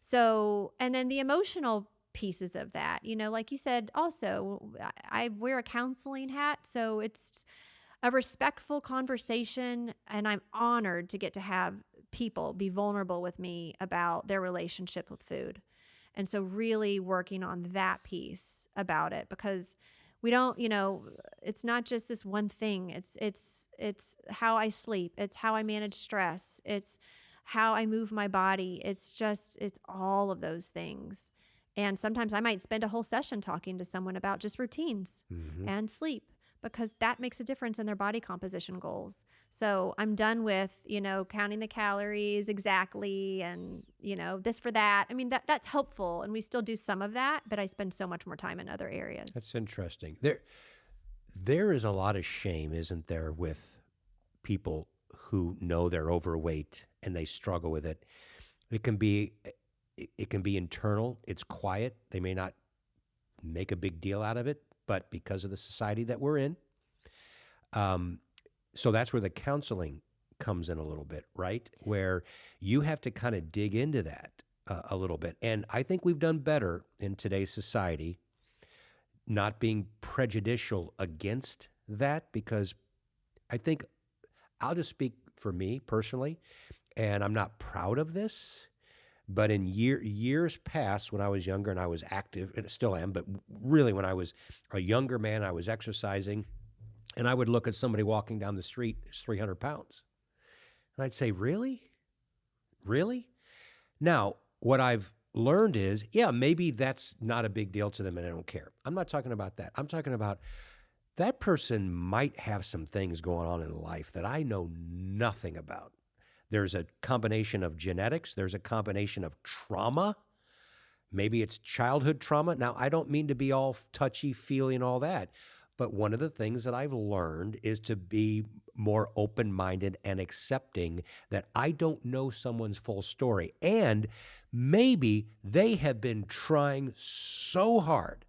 So, and then the emotional pieces of that, like you said, also, I wear a counseling hat, so it's a respectful conversation, and I'm honored to get to have people be vulnerable with me about their relationship with food. And so really working on that piece about it, because we don't, it's not just this one thing. It's how I sleep. It's how I manage stress. It's how I move my body. It's all of those things. And sometimes I might spend a whole session talking to someone about just routines and sleep, because that makes a difference in their body composition goals. So I'm done with, counting the calories exactly and, this for that. I mean, that's helpful, and we still do some of that, but I spend so much more time in other areas.
That's interesting. There is a lot of shame, isn't there, with people who know they're overweight and they struggle with it. It can be internal. It's quiet. They may not make a big deal out of it, but because of the society that we're in. So that's where the counseling comes in a little bit, right? Where you have to kind of dig into that a little bit. And I think we've done better in today's society not being prejudicial against that, because I think I'll just speak for me personally, and I'm not proud of this, but in years past when I was younger and I was active, and still am, but really when I was a younger man, I was exercising, and I would look at somebody walking down the street who's 300 pounds. And I'd say, really? Really? Now, what I've learned is, yeah, maybe that's not a big deal to them and I don't care. I'm not talking about that. I'm talking about that person might have some things going on in life that I know nothing about. There's a combination of genetics. There's a combination of trauma. Maybe it's childhood trauma. Now, I don't mean to be all touchy-feely and all that, but one of the things that I've learned is to be more open-minded and accepting that I don't know someone's full story. And maybe they have been trying so hard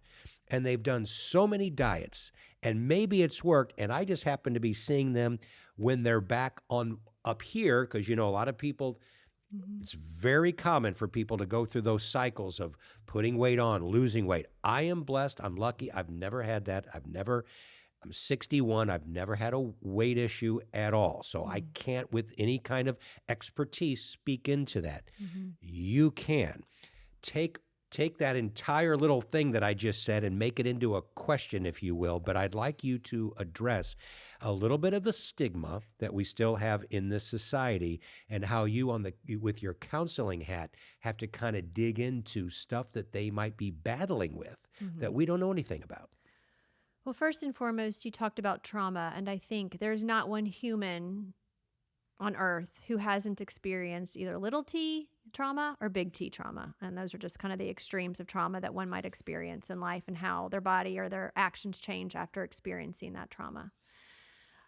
and they've done so many diets and maybe it's worked and I just happen to be seeing them when they're back on up here because, a lot of people, it's very common for people to go through those cycles of putting weight on, losing weight. I am blessed. I'm lucky. I've never had that. I'm 61. I've never had a weight issue at all. So I can't, with any kind of expertise, speak into that. You can. Take that entire little thing that I just said and make it into a question, if you will. But I'd like you to address a little bit of the stigma that we still have in this society and how you with your counseling hat have to kind of dig into stuff that they might be battling with that we don't know anything about.
Well, first and foremost, you talked about trauma, and I think there's not one human on earth who hasn't experienced either little t trauma or big T trauma. And those are just kind of the extremes of trauma that one might experience in life and how their body or their actions change after experiencing that trauma.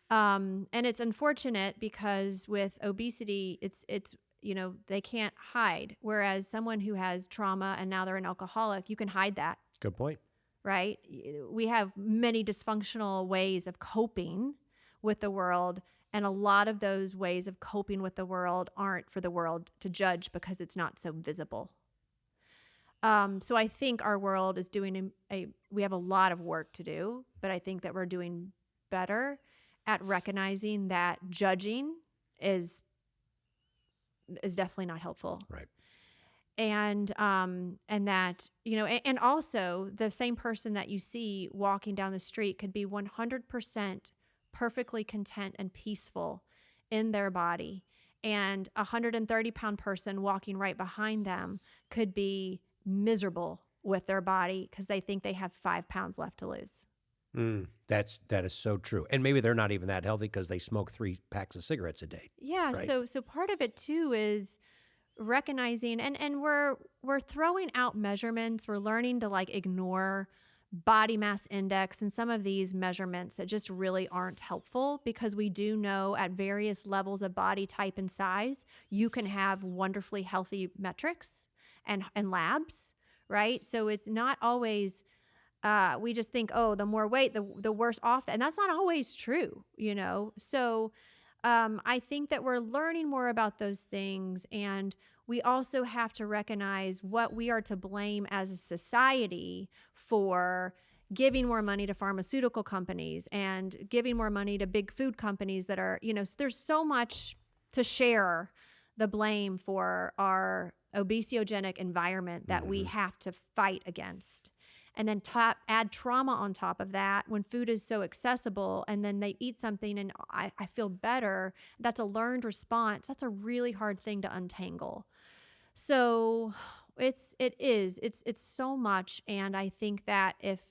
And it's unfortunate because with obesity, it's they can't hide. Whereas someone who has trauma and now they're an alcoholic, you can hide that.
Good point.
Right? We have many dysfunctional ways of coping with the world. And a lot of those ways of coping with the world aren't for the world to judge because it's not so visible. So I think our world is doing we have a lot of work to do, but I think that we're doing better at recognizing that judging is definitely not helpful.
Right.
And that, and also the same person that you see walking down the street could be 100% perfectly content and peaceful in their body. And a 130-pound person walking right behind them could be miserable with their body because they think they have 5 pounds left to lose.
That is so true. And maybe they're not even that healthy because they smoke 3 packs of cigarettes a day.
Yeah.
Right?
So part of it too is recognizing, and we're throwing out measurements. We're learning to ignore body mass index and some of these measurements that just really aren't helpful because we do know at various levels of body type and size, you can have wonderfully healthy metrics and labs, right? So it's not always, we just think, oh, the more weight, the worse off. And that's not always true, So I think that we're learning more about those things. And we also have to recognize what we are to blame as a society for giving more money to pharmaceutical companies and giving more money to big food companies that are, there's so much to share the blame for our obesogenic environment that we have to fight against. And then add trauma on top of that when food is so accessible and then they eat something and I feel better. That's a learned response. That's a really hard thing to untangle. So it's so much. And I think that if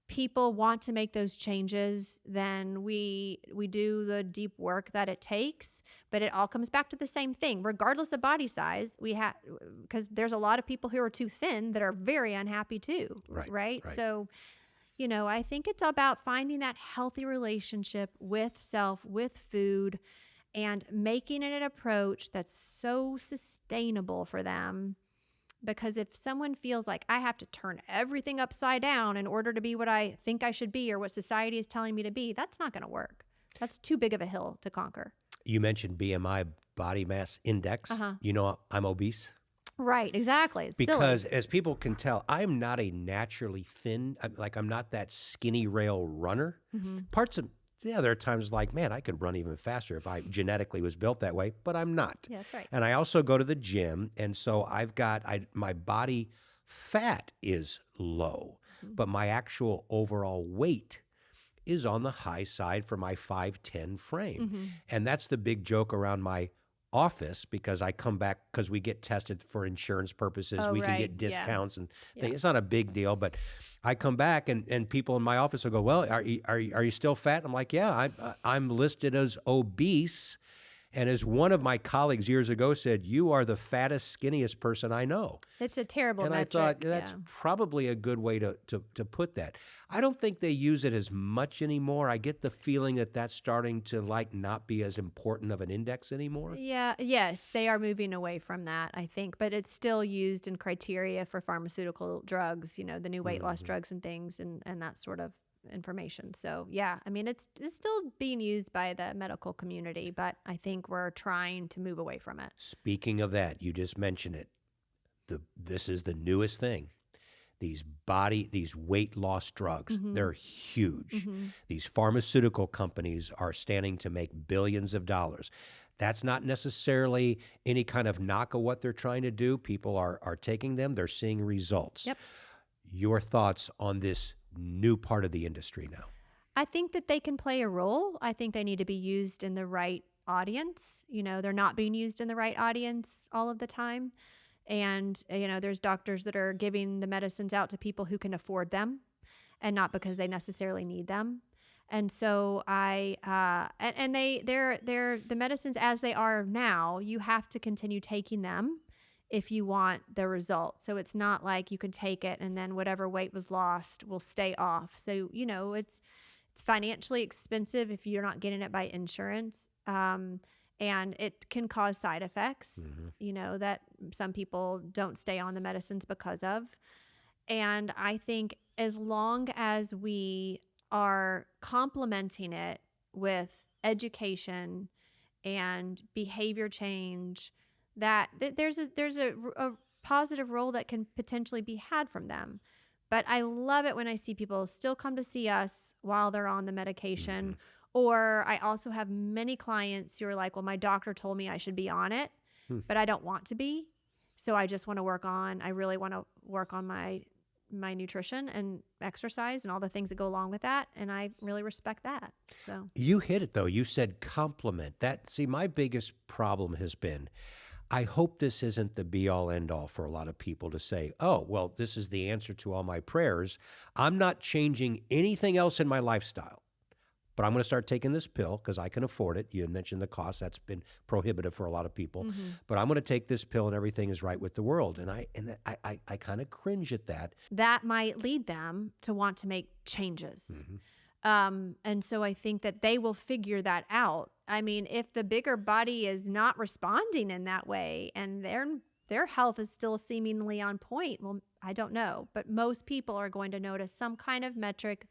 people want to make those changes, then we do the deep work that it takes, but it all comes back to the same thing. Regardless of body size, because there's a lot of people who are too thin that are very unhappy too, right? So, I think it's about finding that healthy relationship with self, with food, and making it an approach that's so sustainable for them. Because if someone feels like I have to turn everything upside down in order to be what I think I should be or what society is telling me to be, that's not going to work. That's too big of a hill to conquer.
You mentioned BMI, body mass index. I'm obese.
Right, exactly. It's
because
silly.
As people can tell, I'm not a naturally thin, I'm not that skinny rail runner. There are times man, I could run even faster if I genetically was built that way, but I'm not.
Yeah, that's right.
And I also go to the gym, and so my body fat is low, but my actual overall weight is on the high side for my 5'10" frame. And that's the big joke around my office because I come back because we get tested for insurance purposes.
Oh,
We can
right.
get
Yeah.
discounts and
Yeah.
things. It's not a big deal, but I come back and people in my office will go, well, are you still fat? I'm like, yeah, I'm listed as obese. And as one of my colleagues years ago said, you are the fattest, skinniest person I know.
It's a terrible
And
metric.
I thought that's
yeah.
probably a good way to put that. I don't think they use it as much anymore. I get the feeling that that's starting to like not be as important of an index anymore.
Yeah, yes, they are moving away from that, I think, but it's still used in criteria for pharmaceutical drugs, the new weight loss drugs and things and that sort of information. So, yeah, I mean, it's still being used by the medical community, but I think we're trying to move away from it.
Speaking of that, you just mentioned it. This is the newest thing. These weight loss drugs, they're huge. These pharmaceutical companies are standing to make billions of dollars. That's not necessarily any kind of knock of what they're trying to do. People are taking them. They're seeing results.
Yep.
Your thoughts on this new part of the industry now?
I think that they can play a role. I think they need to be used in the right audience. They're not being used in the right audience all of the time. And, there's doctors that are giving the medicines out to people who can afford them and not because they necessarily need them. And so they're the medicines as they are now, you have to continue taking them if you want the result. So it's not like you can take it and then whatever weight was lost will stay off. So, it's financially expensive if you're not getting it by insurance. And it can cause side effects, that some people don't stay on the medicines because of. And I think as long as we are complementing it with education and behavior change, that there's a positive role that can potentially be had from them. But I love it when I see people still come to see us while they're on the medication. Or I also have many clients who are like, well, my doctor told me I should be on it, but I don't want to be. So I just want to I really want to work on my nutrition and exercise and all the things that go along with that. And I really respect that. So
you hit it though. You said compliment. My biggest problem has been, I hope this isn't the be all end all for a lot of people to say, oh, well, this is the answer to all my prayers. I'm not changing anything else in my lifestyle. But I'm going to start taking this pill because I can afford it. You had mentioned the cost. That's been prohibitive for a lot of people. But I'm going to take this pill and everything is right with the world. And I kind of cringe at that.
That might lead them to want to make changes. And so I think that they will figure that out. I mean, if the bigger body is not responding in that way and their health is still seemingly on point, well, I don't know. But most people are going to notice some kind of metric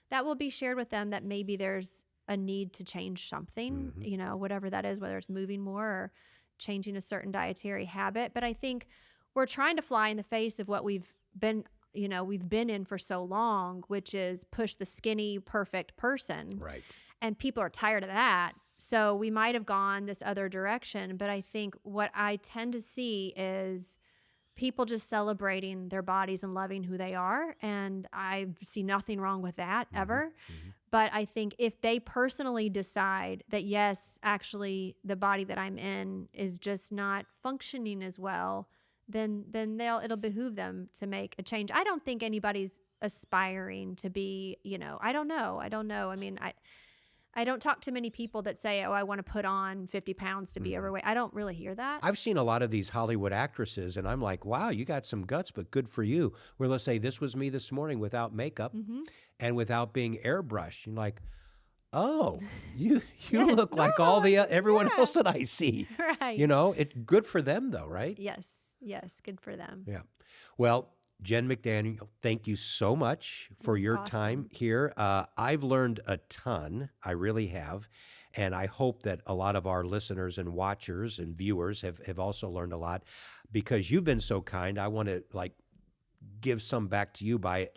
that will be shared with them that maybe there's a need to change something, whatever that is, whether it's moving more or changing a certain dietary habit. But I think we're trying to fly in the face of what we've been in for so long, which is push the skinny, perfect person.
Right.
And people are tired of that. So we might have gone this other direction. But I think what I tend to see is people just celebrating their bodies and loving who they are. And I see nothing wrong with that ever. But I think if they personally decide that, yes, actually the body that I'm in is just not functioning as well, then it'll behoove them to make a change. I don't think anybody's aspiring to be, I don't know. I mean, I don't talk to many people that say, oh, I want to put on 50 pounds to be overweight. I don't really hear that.
I've seen a lot of these Hollywood actresses, and I'm like, wow, you got some guts, but good for you. Where let's say this was me this morning without makeup and without being airbrushed. You're like, oh, you look like all the everyone else that I see.
Right.
Good for them though, right?
Yes, good for them.
Yeah. Well, Jen McDaniel, thank you so much for your time here. I've learned a ton. I really have. And I hope that a lot of our listeners and watchers and viewers have also learned a lot because you've been so kind. I want to give some back to you by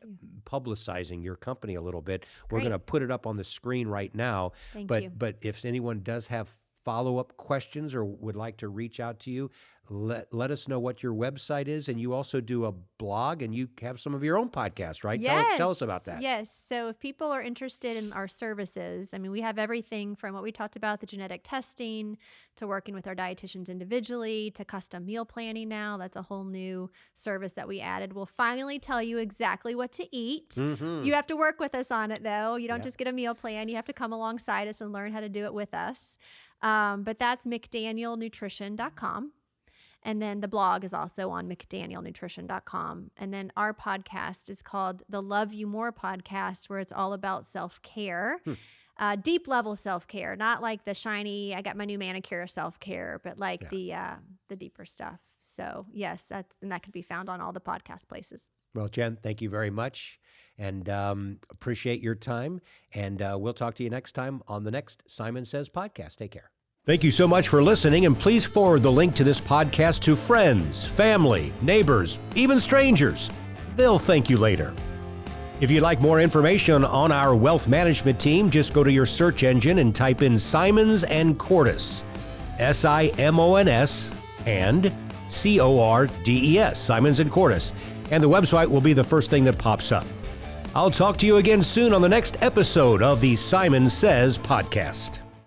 publicizing your company a little bit. We're going to put it up on the screen right now.
Thank you.
But if anyone does have follow-up questions or would like to reach out to you, let us know what your website is. And you also do a blog and you have some of your own podcasts, right?
Yes.
Tell us about that.
Yes. So if people are interested in our services, I mean, we have everything from what we talked about, the genetic testing, to working with our dietitians individually, to custom meal planning now. That's a whole new service that we added. We'll finally tell you exactly what to eat.
Mm-hmm.
You have to work with us on it, though. You don't just get a meal plan. You have to come alongside us and learn how to do it with us. But that's McDanielnutrition.com. And then the blog is also on McDanielnutrition.com. And then our podcast is called the Love You More podcast, where it's all about self-care, deep level self-care, not like the shiny, I got my new manicure self-care, but like the deeper stuff. So yes, that can be found on all the podcast places.
Well, Jen, thank you very much and appreciate your time. And we'll talk to you next time on the next Simon Says podcast. Take care. Thank you so much for listening, and please forward the link to this podcast to friends, family, neighbors, even strangers. They'll thank you later. If you'd like more information on our wealth management team, just go to your search engine and type in Simons and Cordes, SIMONS and CORDES, Simons and Cordes, and the website will be the first thing that pops up. I'll talk to you again soon on the next episode of the Simon Says podcast.